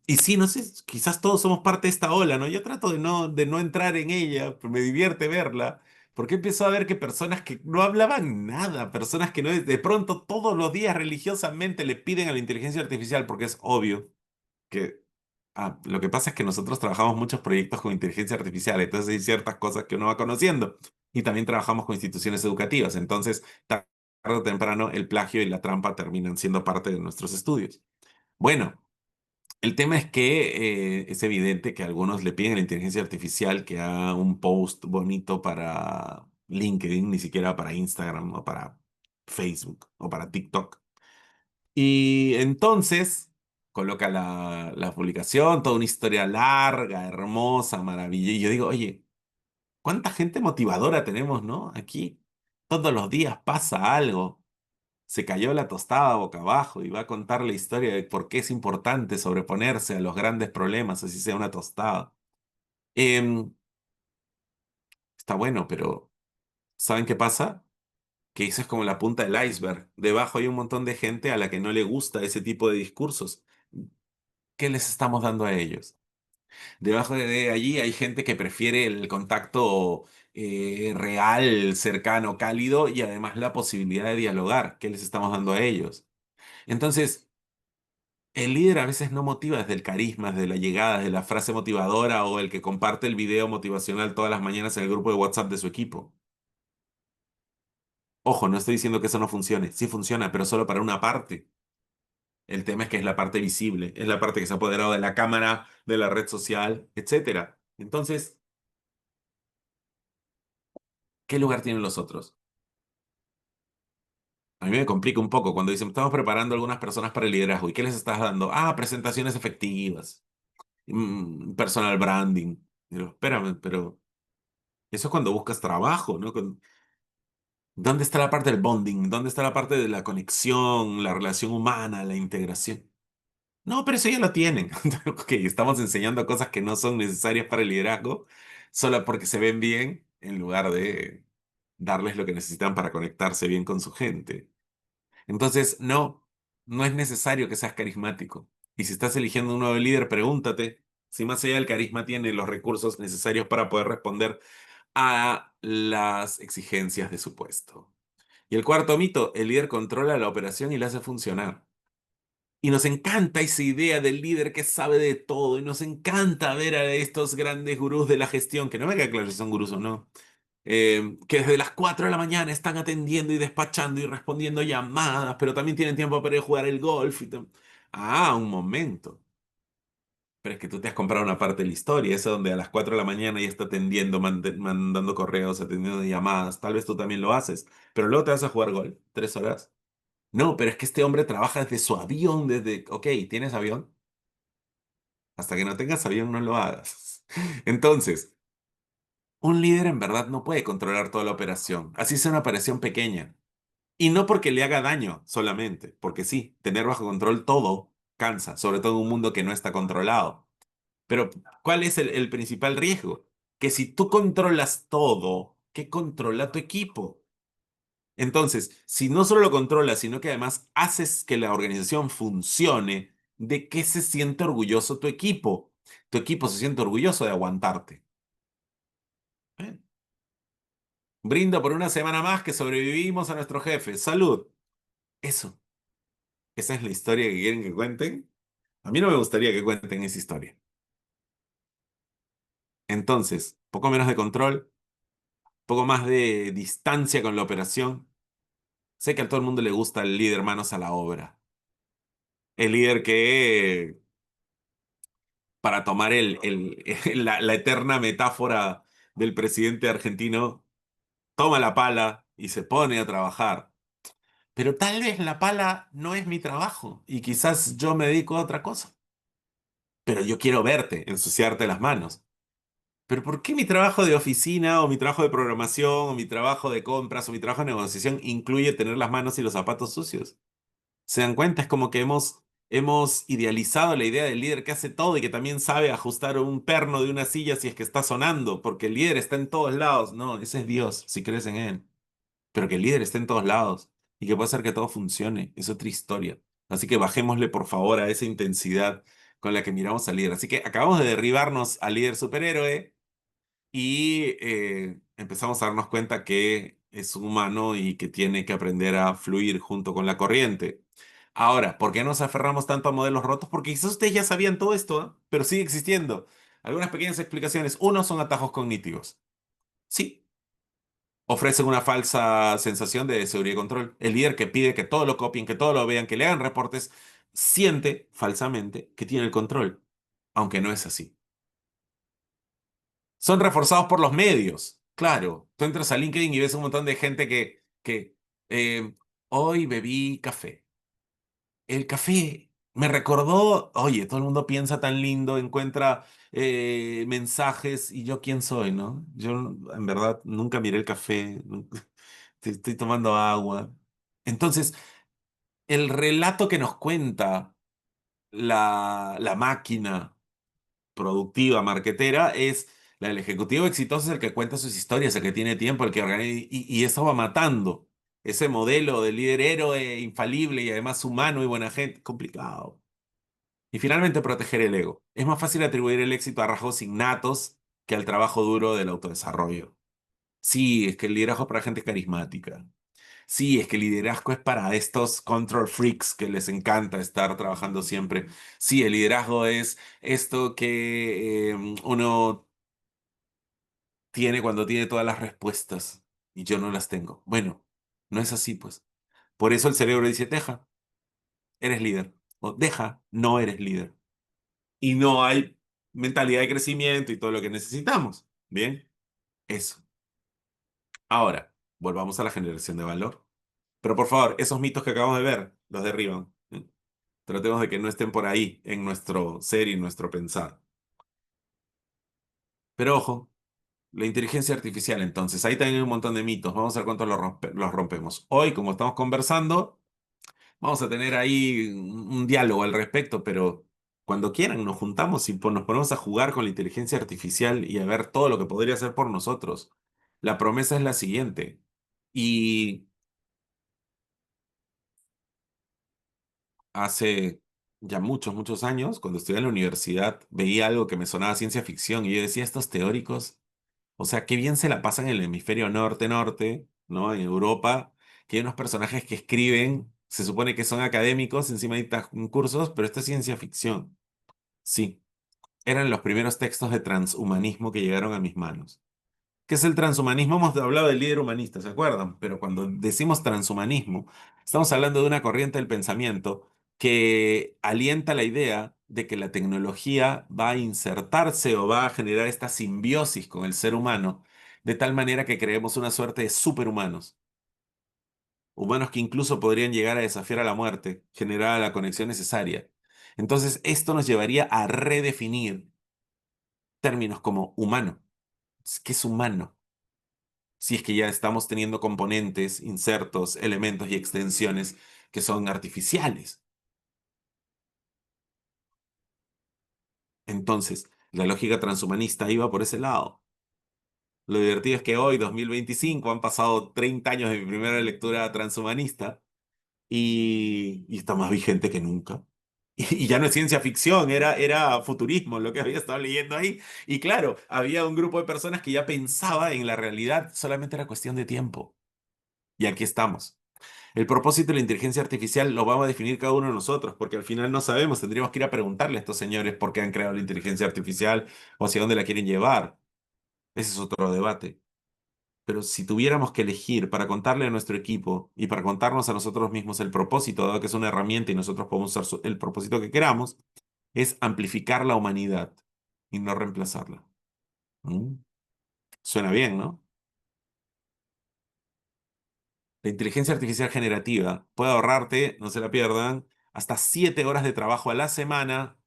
Y sí, no sé, quizás todos somos parte de esta ola, ¿no? Yo trato de no entrar en ella, pero me divierte verla, porque empiezo a ver que personas que no hablaban nada, personas que no, de pronto todos los días religiosamente le piden a la inteligencia artificial, porque es obvio que lo que pasa es que nosotros trabajamos muchos proyectos con inteligencia artificial, entonces hay ciertas cosas que uno va conociendo. Y también trabajamos con instituciones educativas, entonces tarde o temprano el plagio y la trampa terminan siendo parte de nuestros estudios. Bueno. El tema es que es evidente que algunos le piden a la inteligencia artificial que haga un post bonito para LinkedIn, ni siquiera para Instagram o para Facebook o para TikTok. Y entonces coloca la publicación, toda una historia larga, hermosa, maravillosa. Y yo digo, oye, ¿cuánta gente motivadora tenemos, no? Aquí todos los días pasa algo. Se cayó la tostada boca abajo y va a contar la historia de por qué es importante sobreponerse a los grandes problemas, así sea una tostada. Em, Está bueno, pero ¿saben qué pasa? Que eso es como la punta del iceberg. Debajo hay un montón de gente a la que no le gusta ese tipo de discursos. ¿Qué les estamos dando a ellos? Debajo de allí hay gente que prefiere el contacto real, cercano, cálido y además la posibilidad de dialogar. ¿Qué les estamos dando a ellos? Entonces, el líder a veces no motiva desde el carisma, desde la llegada, desde la frase motivadora o el que comparte el video motivacional todas las mañanas en el grupo de WhatsApp de su equipo. Ojo, no estoy diciendo que eso no funcione. Sí funciona, pero solo para una parte. El tema es que es la parte visible, es la parte que se ha apoderado de la cámara, de la red social, etcétera. Entonces, ¿qué lugar tienen los otros? A mí me complica un poco cuando dicen, estamos preparando a algunas personas para el liderazgo. ¿Y qué les estás dando? Presentaciones efectivas, personal branding. Pero, espérame, pero eso es cuando buscas trabajo, ¿no? ¿Dónde está la parte del bonding? ¿Dónde está la parte de la conexión, la relación humana, la integración? No, pero eso ya lo tienen. Ok, estamos enseñando cosas que no son necesarias para el liderazgo, solo porque se ven bien, en lugar de darles lo que necesitan para conectarse bien con su gente. Entonces, no, no es necesario que seas carismático. Y si estás eligiendo un nuevo líder, pregúntate si más allá del carisma tiene los recursos necesarios para poder responder a las exigencias de su puesto. Y el cuarto mito: el líder controla la operación y la hace funcionar. Y nos encanta esa idea del líder que sabe de todo, y nos encanta ver a estos grandes gurús de la gestión, que no me queda claro si son gurús o no, que desde las 4 de la mañana están atendiendo y despachando y respondiendo llamadas, pero también tienen tiempo para ir a jugar el golf. Un momento. Pero es que tú te has comprado una parte de la historia, esa donde a las 4 de la mañana ya está atendiendo, mandando correos, atendiendo llamadas. Tal vez tú también lo haces, pero luego te vas a jugar golf, 3 horas. No, pero es que este hombre trabaja desde su avión, desde... Ok, ¿tienes avión? Hasta que no tengas avión no lo hagas. Entonces, un líder en verdad no puede controlar toda la operación, así sea una operación pequeña. Y no porque le haga daño solamente, porque sí, tener bajo control todo cansa, sobre todo en un mundo que no está controlado. Pero, ¿cuál es el principal riesgo? Que si tú controlas todo, ¿qué controla tu equipo? Entonces, si no solo lo controlas, sino que además haces que la organización funcione, ¿de qué se siente orgulloso tu equipo? Tu equipo se siente orgulloso de aguantarte. ¿Eh? Brindo por una semana más que sobrevivimos a nuestro jefe. Salud. Eso. Esa es la historia que quieren que cuenten. A mí no me gustaría que cuenten esa historia. Entonces, poco menos de control, poco más de distancia con la operación. Sé que a todo el mundo le gusta el líder manos a la obra. El líder que, para tomar la eterna metáfora del presidente argentino, toma la pala y se pone a trabajar. Pero tal vez la pala no es mi trabajo y quizás yo me dedico a otra cosa. Pero yo quiero verte, ensuciarte las manos. Pero ¿por qué mi trabajo de oficina o mi trabajo de programación o mi trabajo de compras o mi trabajo de negociación incluye tener las manos y los zapatos sucios? ¿Se dan cuenta? Es como que hemos idealizado la idea del líder que hace todo y que también sabe ajustar un perno de una silla si es que está sonando, porque el líder está en todos lados. No, ese es Dios, si crees en él. Pero que el líder esté en todos lados y que pueda hacer que todo funcione, es otra historia. Así que bajémosle por favor a esa intensidad con la que miramos al líder. Así que acabamos de derribarnos al líder superhéroe y empezamos a darnos cuenta que es humano y que tiene que aprender a fluir junto con la corriente. Ahora, ¿por qué nos aferramos tanto a modelos rotos? Porque quizás ustedes ya sabían todo esto, ¿eh? Pero sigue existiendo. Algunas pequeñas explicaciones. Uno son atajos cognitivos. Sí, ofrecen una falsa sensación de seguridad y control. El líder que pide que todo lo copien, que todo lo vean, que le hagan reportes, siente falsamente que tiene el control, aunque no es así. Son reforzados por los medios. Claro, tú entras a LinkedIn y ves un montón de gente que hoy bebí café. El café me recordó, oye, todo el mundo piensa tan lindo, encuentra mensajes y yo quién soy, ¿no? Yo en verdad nunca miré el café, estoy tomando agua. Entonces, el relato que nos cuenta la máquina productiva, marketera, es el ejecutivo exitoso, es el que cuenta sus historias, el que tiene tiempo, el que organiza, y eso va matando. Ese modelo de líder héroe infalible y además humano y buena gente, complicado. Y finalmente, proteger el ego. Es más fácil atribuir el éxito a rasgos innatos que al trabajo duro del autodesarrollo. Sí, es que el liderazgo es para gente carismática. Sí, es que el liderazgo es para estos control freaks que les encanta estar trabajando siempre. Sí, el liderazgo es esto que uno tiene cuando tiene todas las respuestas y yo no las tengo. Bueno, no es así, pues. Por eso el cerebro dice, deja, eres líder. O deja, no eres líder. Y no hay mentalidad de crecimiento y todo lo que necesitamos. Bien, eso. Ahora, volvamos a la generación de valor. Pero por favor, esos mitos que acabamos de ver, los derriban. Tratemos de que no estén por ahí en nuestro ser y en nuestro pensar. Pero ojo, la inteligencia artificial, entonces, ahí también hay un montón de mitos. Vamos a ver cuántos los rompemos. Hoy, como estamos conversando, vamos a tener ahí un diálogo al respecto, pero cuando quieran nos juntamos y nos ponemos a jugar con la inteligencia artificial y a ver todo lo que podría hacer por nosotros. La promesa es la siguiente. Y hace ya muchos, muchos años, cuando estudié en la universidad, veía algo que me sonaba ciencia ficción y yo decía, estos teóricos, o sea, qué bien se la pasan en el hemisferio norte-norte, ¿no? En Europa, que hay unos personajes que escriben, se supone que son académicos, encima dictan cursos, pero esto es ciencia ficción. Sí, eran los primeros textos de transhumanismo que llegaron a mis manos. ¿Qué es el transhumanismo? Hemos hablado del líder humanista, ¿se acuerdan? Pero cuando decimos transhumanismo, estamos hablando de una corriente del pensamiento que alienta la idea de que la tecnología va a insertarse o va a generar esta simbiosis con el ser humano, de tal manera que creemos una suerte de superhumanos, humanos que incluso podrían llegar a desafiar a la muerte, generar la conexión necesaria. Entonces, esto nos llevaría a redefinir términos como humano. ¿Qué es humano? Si es que ya estamos teniendo componentes, insertos, elementos y extensiones que son artificiales. Entonces, la lógica transhumanista iba por ese lado. Lo divertido es que hoy, 2025, han pasado 30 años de mi primera lectura transhumanista y está más vigente que nunca. Y ya no es ciencia ficción, era futurismo lo que había estado leyendo ahí. Y claro, había un grupo de personas que ya pensaba en la realidad, solamente era cuestión de tiempo. Y aquí estamos. El propósito de la inteligencia artificial lo vamos a definir cada uno de nosotros, porque al final no sabemos, tendríamos que ir a preguntarle a estos señores por qué han creado la inteligencia artificial o hacia dónde la quieren llevar. Ese es otro debate. Pero si tuviéramos que elegir para contarle a nuestro equipo y para contarnos a nosotros mismos el propósito, dado que es una herramienta y nosotros podemos usar el propósito que queramos, es amplificar la humanidad y no reemplazarla. ¿Mm? Suena bien, ¿no? La inteligencia artificial generativa puede ahorrarte, no se la pierdan, hasta 7 horas de trabajo a la semana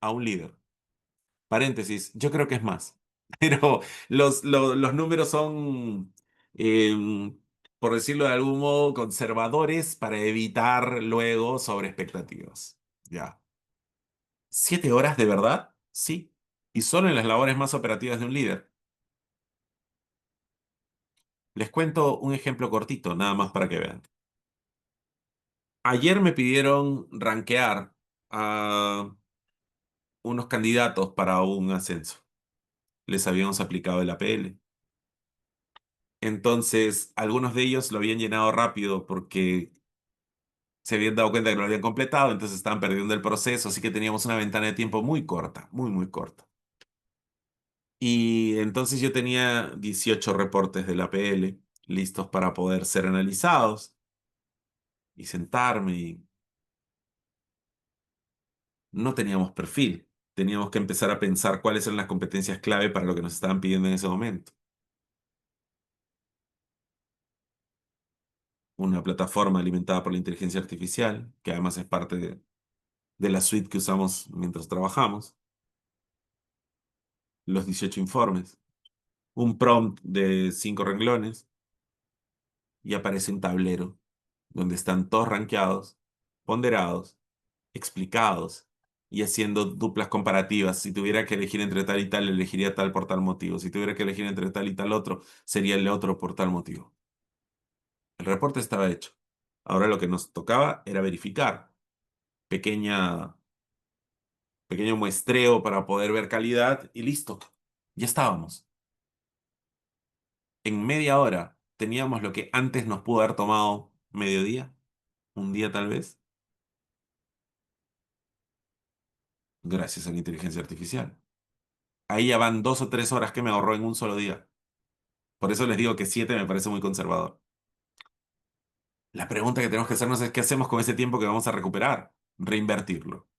a un líder. Paréntesis, yo creo que es más. Pero los números son, eh, por decirlo de algún modo, conservadores para evitar luego sobre expectativas. Ya. 7 horas de verdad, sí. Y solo en las labores más operativas de un líder. Les cuento un ejemplo cortito, nada más para que vean. Ayer me pidieron rankear a unos candidatos para un ascenso. Les habíamos aplicado el APL. Entonces, algunos de ellos lo habían llenado rápido porque se habían dado cuenta que no lo habían completado, entonces estaban perdiendo el proceso, así que teníamos una ventana de tiempo muy corta, muy, muy corta. Y entonces yo tenía 18 reportes del APL listos para poder ser analizados y sentarme y no teníamos perfil. Teníamos que empezar a pensar cuáles eran las competencias clave para lo que nos estaban pidiendo en ese momento. Una plataforma alimentada por la inteligencia artificial, que además es parte de la suite que usamos mientras trabajamos, los 18 informes, un prompt de 5 renglones y aparece un tablero donde están todos rankeados, ponderados, explicados y haciendo duplas comparativas. Si tuviera que elegir entre tal y tal, elegiría tal por tal motivo. Si tuviera que elegir entre tal y tal otro, sería el otro por tal motivo. El reporte estaba hecho. Ahora lo que nos tocaba era verificar. Pequeña, pequeño muestreo para poder ver calidad y listo. Ya estábamos. En media hora teníamos lo que antes nos pudo haber tomado mediodía, un día tal vez, gracias a la inteligencia artificial. Ahí ya van 2 o 3 horas que me ahorró en un solo día. Por eso les digo que 7 me parece muy conservador. La pregunta que tenemos que hacernos es qué hacemos con ese tiempo que vamos a recuperar. Reinvertirlo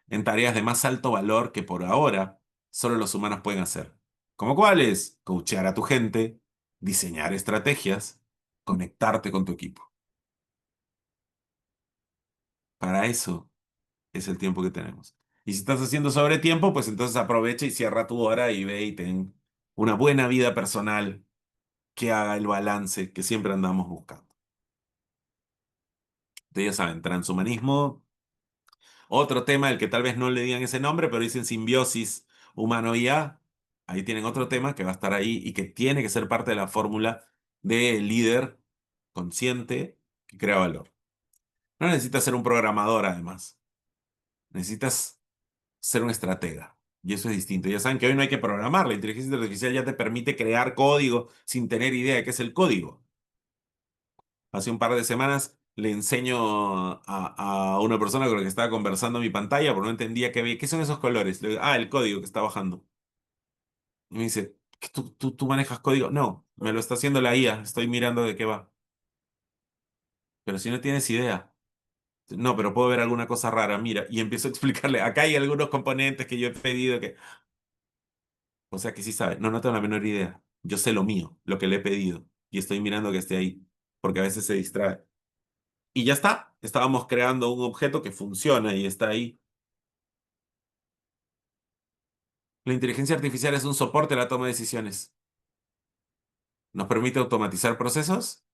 en tareas de más alto valor que por ahora solo los humanos pueden hacer. ¿Como cuáles? Coachear a tu gente, diseñar estrategias, conectarte con tu equipo. Para eso es el tiempo que tenemos. Y si estás haciendo sobre tiempo, pues entonces aprovecha y cierra tu hora y ve y ten una buena vida personal que haga el balance que siempre andamos buscando. Ustedes ya saben, transhumanismo, otro tema del que tal vez no le digan ese nombre, pero dicen simbiosis humano-IA. Ahí tienen otro tema que va a estar ahí y que tiene que ser parte de la fórmula de líder consciente que crea valor. No necesitas ser un programador, además. Necesitas ser un estratega. Y eso es distinto. Ya saben que hoy no hay que programar. La inteligencia artificial ya te permite crear código sin tener idea de qué es el código. Hace un par de semanas le enseño a una persona con la que estaba conversando en mi pantalla, porque no entendía qué había. ¿Qué son esos colores? Le digo, el código que está bajando. Y me dice, ¿qué ¿tú manejas código? No, me lo está haciendo la IA. Estoy mirando de qué va. Pero si no tienes idea. No, pero puedo ver alguna cosa rara. Mira, y empiezo a explicarle. Acá hay algunos componentes que yo he pedido que. O sea que sí sabe. No, no tengo la menor idea. Yo sé lo mío, lo que le he pedido. Y estoy mirando que esté ahí. Porque a veces se distrae. Y ya está. Estábamos creando un objeto que funciona y está ahí. La inteligencia artificial es un soporte a la toma de decisiones. Nos permite automatizar procesos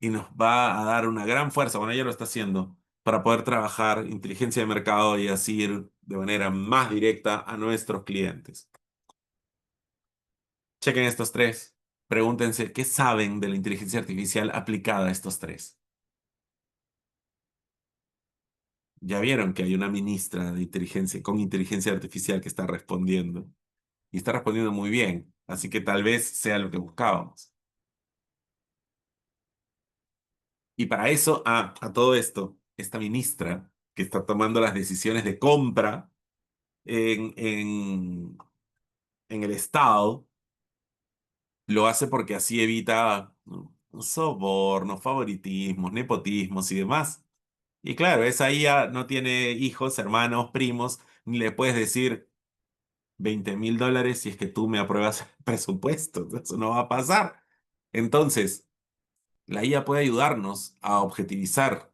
y nos va a dar una gran fuerza, bueno, ya lo está haciendo, para poder trabajar inteligencia de mercado y así ir de manera más directa a nuestros clientes. Chequen estos tres. Pregúntense qué saben de la inteligencia artificial aplicada a estos tres. Ya vieron que hay una ministra de inteligencia con inteligencia artificial que está respondiendo. Y está respondiendo muy bien. Así que tal vez sea lo que buscábamos. Y para eso, a todo esto, esta ministra que está tomando las decisiones de compra en, en, en el Estado, lo hace porque así evita sobornos, favoritismos, nepotismos y demás. Y claro, esa IA no tiene hijos, hermanos, primos, ni le puedes decir $20.000 si es que tú me apruebas el presupuesto. Eso no va a pasar. Entonces, la IA puede ayudarnos a objetivizar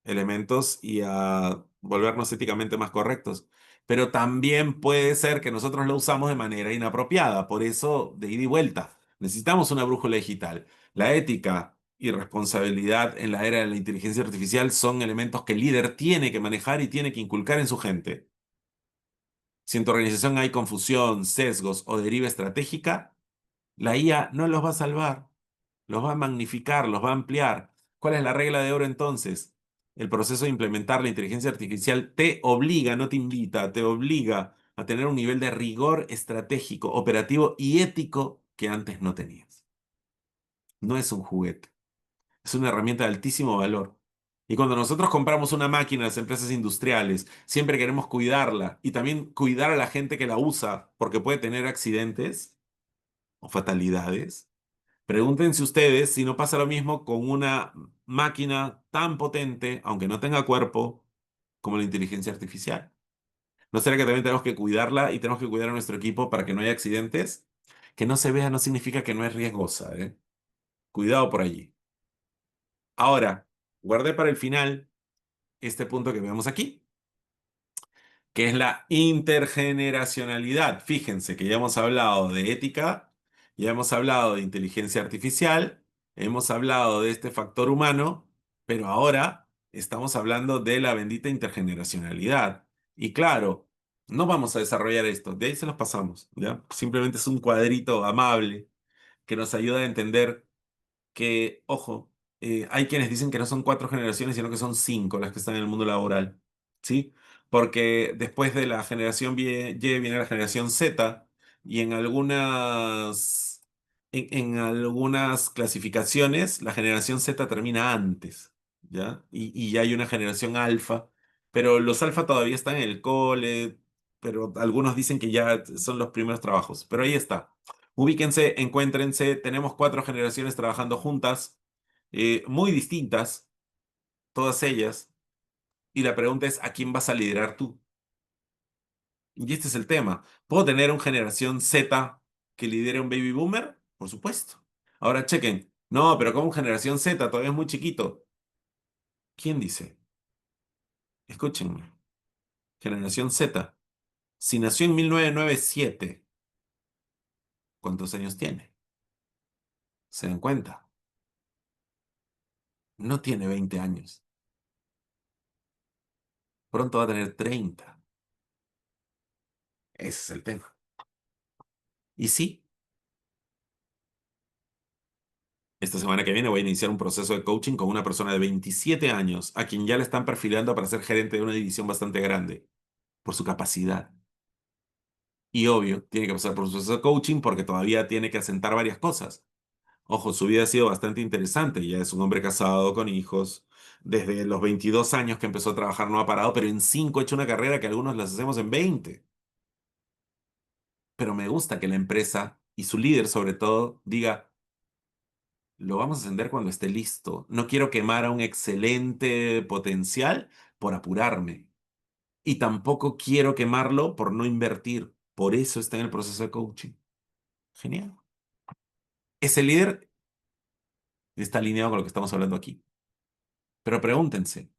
elementos y a volvernos éticamente más correctos. Pero también puede ser que nosotros lo usamos de manera inapropiada, por eso de ida y vuelta. Necesitamos una brújula digital. La ética y responsabilidad en la era de la inteligencia artificial son elementos que el líder tiene que manejar y tiene que inculcar en su gente. Si en tu organización hay confusión, sesgos o deriva estratégica, la IA no los va a salvar, los va a magnificar, los va a ampliar. ¿Cuál es la regla de oro entonces? El proceso de implementar la inteligencia artificial te obliga, no te invita, te obliga a tener un nivel de rigor estratégico, operativo y ético que antes no tenías. No es un juguete, es una herramienta de altísimo valor. Y cuando nosotros compramos una máquina en las empresas industriales, siempre queremos cuidarla y también cuidar a la gente que la usa porque puede tener accidentes o fatalidades. Pregúntense ustedes si no pasa lo mismo con una máquina tan potente, aunque no tenga cuerpo, como la inteligencia artificial. ¿No será que también tenemos que cuidarla y tenemos que cuidar a nuestro equipo para que no haya accidentes? Que no se vea no significa que no es riesgosa, ¿eh? Cuidado por allí. Ahora, guardé para el final este punto que vemos aquí, que es la intergeneracionalidad. Fíjense que ya hemos hablado de ética, ya hemos hablado de inteligencia artificial, hemos hablado de este factor humano, pero ahora estamos hablando de la bendita intergeneracionalidad. Y claro, no vamos a desarrollar esto, de ahí se los pasamos, ¿ya? Simplemente es un cuadrito amable que nos ayuda a entender que, ojo, hay quienes dicen que no son 4 generaciones, sino que son 5 las que están en el mundo laboral, ¿sí? Porque después de la generación Y viene la generación Z y en algunas clasificaciones la generación Z termina antes, ¿ya? Y ya hay una generación alfa, pero los alfa todavía están en el cole, pero algunos dicen que ya son los primeros trabajos, pero ahí está. Ubíquense, encuéntrense, tenemos 4 generaciones trabajando juntas, muy distintas, todas ellas, y la pregunta es, ¿a quién vas a liderar tú? Y este es el tema. ¿Puedo tener una generación Z que lidere un baby boomer? Por supuesto. Ahora chequen. No, pero como generación Z todavía es muy chiquito. ¿Quién dice? Escúchenme. Generación Z. Si nació en 1997, ¿cuántos años tiene? ¿Se dan cuenta? No tiene 20 años. Pronto va a tener 30. Ese es el tema. Y sí, esta semana que viene voy a iniciar un proceso de coaching con una persona de 27 años, a quien ya le están perfilando para ser gerente de una división bastante grande, por su capacidad. Y obvio, tiene que pasar por un proceso de coaching porque todavía tiene que asentar varias cosas. Ojo, su vida ha sido bastante interesante. Ya es un hombre casado con hijos. Desde los 22 años que empezó a trabajar no ha parado, pero en 5 ha hecho una carrera que algunos las hacemos en 20. Pero me gusta que la empresa y su líder sobre todo diga, lo vamos a ascender cuando esté listo. No quiero quemar a un excelente potencial por apurarme. Y tampoco quiero quemarlo por no invertir. Por eso está en el proceso de coaching. Genial. Ese líder está alineado con lo que estamos hablando aquí. Pero pregúntense,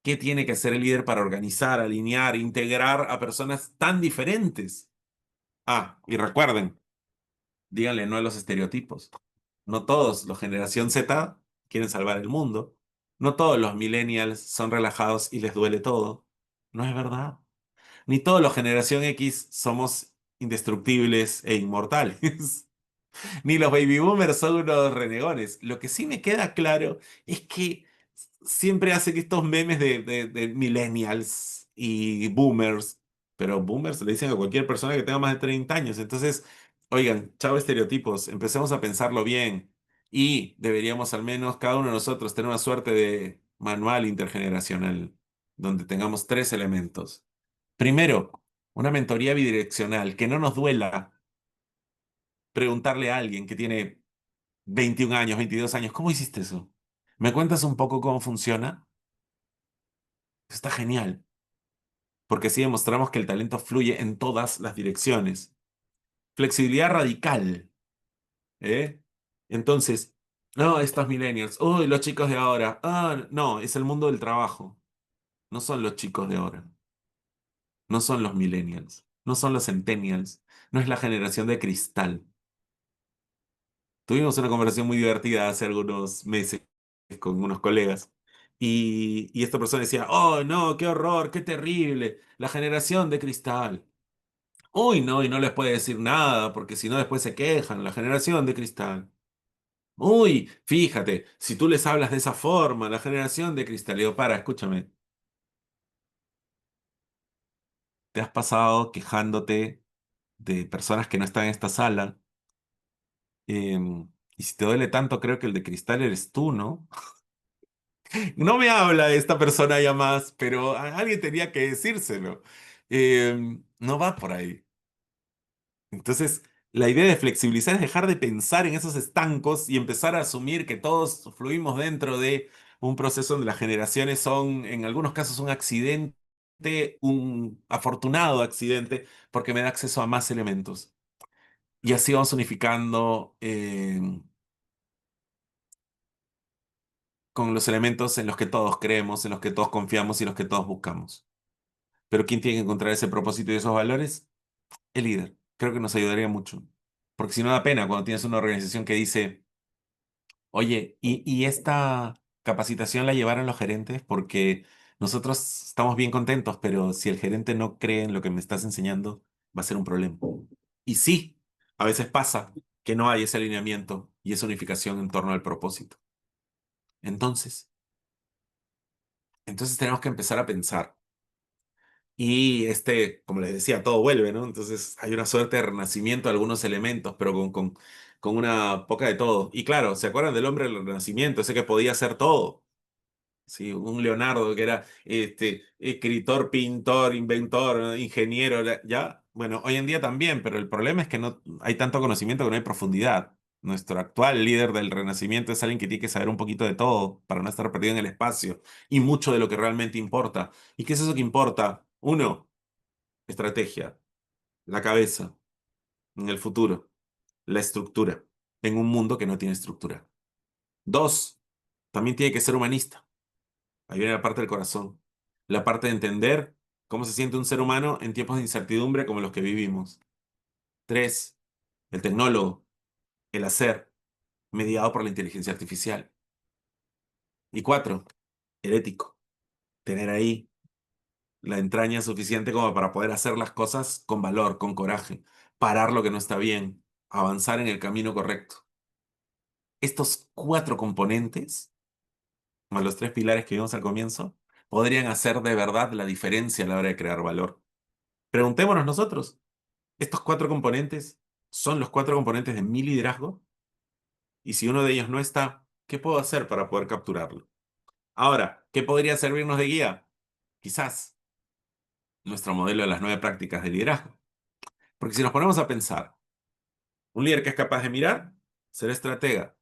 ¿qué tiene que hacer el líder para organizar, alinear, integrar a personas tan diferentes? Y recuerden, díganle no a los estereotipos. No todos los generación Z quieren salvar el mundo. No todos los millennials son relajados y les duele todo. No es verdad. Ni todos los generación X somos indestructibles e inmortales. Ni los baby boomers son unos renegones. Lo que sí me queda claro es que siempre hace que estos memes de millennials y boomers, pero boomers le dicen a cualquier persona que tenga más de 30 años. Entonces, oigan, chao estereotipos, empecemos a pensarlo bien y deberíamos al menos cada uno de nosotros tener una suerte de manual intergeneracional donde tengamos tres elementos. Primero, una mentoría bidireccional, que no nos duela preguntarle a alguien que tiene 21 años, 22 años, ¿cómo hiciste eso? ¿Me cuentas un poco cómo funciona? Está genial, porque así demostramos que el talento fluye en todas las direcciones. Flexibilidad radical, ¿eh? Entonces, no, estos millennials, uy, los chicos de ahora, no, es el mundo del trabajo. No son los chicos de ahora, no son los millennials, no son los centennials, no es la generación de cristal. Tuvimos una conversación muy divertida hace algunos meses con unos colegas. Y esta persona decía, oh, no, qué horror, qué terrible, la generación de cristal. Uy, no, y no les puede decir nada, porque si no después se quejan, la generación de cristal. Uy, fíjate, si tú les hablas de esa forma, la generación de cristal. Le digo, para, escúchame, te has pasado quejándote de personas que no están en esta sala, y si te duele tanto, creo que el de cristal eres tú, ¿no? No me habla esta persona ya más, pero alguien tenía que decírselo. No va por ahí. Entonces, la idea de flexibilizar es dejar de pensar en esos estancos y empezar a asumir que todos fluimos dentro de un proceso donde las generaciones son, en algunos casos, un accidente, un afortunado accidente, porque me da acceso a más elementos. Y así vamos unificando con los elementos en los que todos creemos, en los que todos confiamos y en los que todos buscamos. Pero ¿quién tiene que encontrar ese propósito y esos valores? El líder. Creo que nos ayudaría mucho. Porque si no da pena cuando tienes una organización que dice, oye, y esta capacitación la llevaron los gerentes porque nosotros estamos bien contentos, pero si el gerente no cree en lo que me estás enseñando, va a ser un problema. Y sí, a veces pasa que no hay ese alineamiento y esa unificación en torno al propósito. Entonces, entonces tenemos que empezar a pensar. Y como les decía, todo vuelve, ¿no? Entonces hay una suerte de renacimiento de algunos elementos, pero con una poca de todo. Y claro, ¿se acuerdan del hombre del renacimiento? Ese que podía hacer todo. Sí, un Leonardo que era escritor, pintor, inventor, ingeniero, ya. Bueno, hoy en día también, pero el problema es que no hay tanto conocimiento que no hay profundidad. Nuestro actual líder del Renacimiento es alguien que tiene que saber un poquito de todo para no estar perdido en el espacio y mucho de lo que realmente importa. ¿Y qué es eso que importa? Uno, estrategia, la cabeza, en el futuro, la estructura, en un mundo que no tiene estructura. Dos, también tiene que ser humanista. Ahí viene la parte del corazón, la parte de entender cómo se siente un ser humano en tiempos de incertidumbre como los que vivimos. Tres, el tecnólogo, el hacer, mediado por la inteligencia artificial. Y cuatro, el ético, tener ahí la entraña suficiente como para poder hacer las cosas con valor, con coraje, parar lo que no está bien, avanzar en el camino correcto. Estos cuatro componentes, más los tres pilares que vimos al comienzo, podrían hacer de verdad la diferencia a la hora de crear valor. Preguntémonos nosotros, ¿estos cuatro componentes son los cuatro componentes de mi liderazgo? Y si uno de ellos no está, ¿qué puedo hacer para poder capturarlo? Ahora, ¿qué podría servirnos de guía? Quizás nuestro modelo de las 9 prácticas de liderazgo. Porque si nos ponemos a pensar, un líder que es capaz de mirar, será estratega.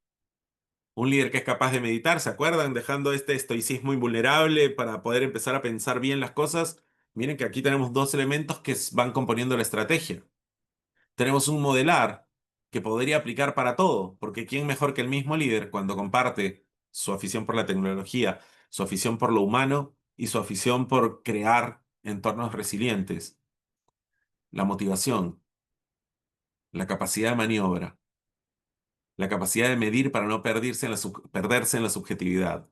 Un líder que es capaz de meditar, ¿se acuerdan? Dejando este estoicismo invulnerable para poder empezar a pensar bien las cosas. Miren que aquí tenemos dos elementos que van componiendo la estrategia. Tenemos un modelar que podría aplicar para todo, porque ¿quién mejor que el mismo líder cuando comparte su afición por la tecnología, su afición por lo humano y su afición por crear entornos resilientes? La motivación, la capacidad de maniobra, la capacidad de medir para no perderse en la subjetividad,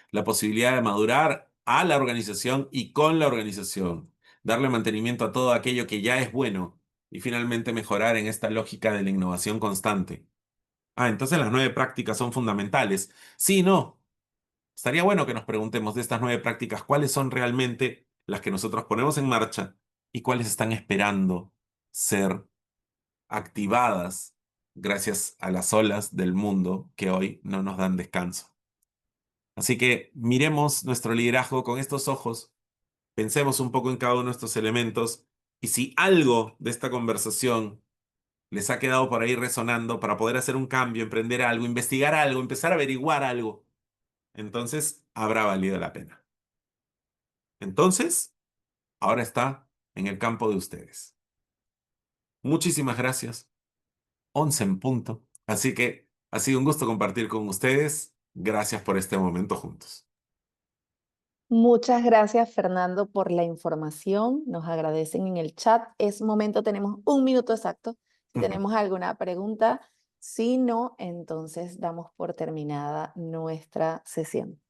la posibilidad de madurar a la organización y con la organización, darle mantenimiento a todo aquello que ya es bueno y finalmente mejorar en esta lógica de la innovación constante. Ah, entonces las 9 prácticas son fundamentales. Sí, no. estaría bueno que nos preguntemos de estas 9 prácticas cuáles son realmente las que nosotros ponemos en marcha y cuáles están esperando ser activadas gracias a las olas del mundo que hoy no nos dan descanso. Así que miremos nuestro liderazgo con estos ojos, pensemos un poco en cada uno de estos elementos y si algo de esta conversación les ha quedado por ahí resonando para poder hacer un cambio, emprender algo, investigar algo, empezar a averiguar algo, entonces habrá valido la pena. Entonces, ahora está en el campo de ustedes. Muchísimas gracias. 11 en punto. Así que ha sido un gusto compartir con ustedes. Gracias por este momento juntos. Muchas gracias, Fernando, por la información. Nos agradecen en el chat. Es momento, tenemos un minuto exacto. Si tenemos alguna pregunta, si no, entonces damos por terminada nuestra sesión.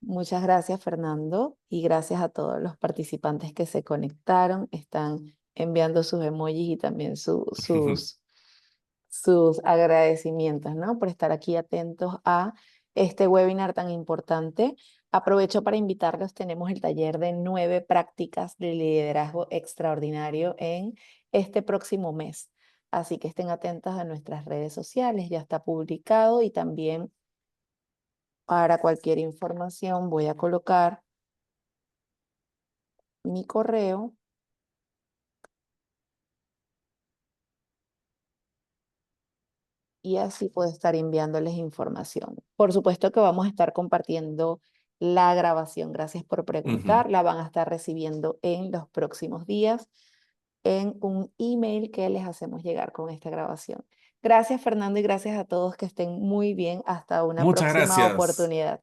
Muchas gracias, Fernando, y gracias a todos los participantes que se conectaron. Están enviando sus emojis y también sus agradecimientos, ¿no? Por estar aquí atentos a este webinar tan importante. Aprovecho para invitarlos, tenemos el taller de 9 prácticas de liderazgo extraordinario en este próximo mes. Así que estén atentos a nuestras redes sociales, ya está publicado y también para cualquier información voy a colocar mi correo y así puedo estar enviándoles información. Por supuesto que vamos a estar compartiendo la grabación. Gracias por Ujú. preguntar. La van a estar recibiendo en los próximos días en un email que les hacemos llegar con esta grabación. Gracias, Fernando, y gracias a todos. Que estén muy bien. Hasta una Muchas próxima gracias. oportunidad.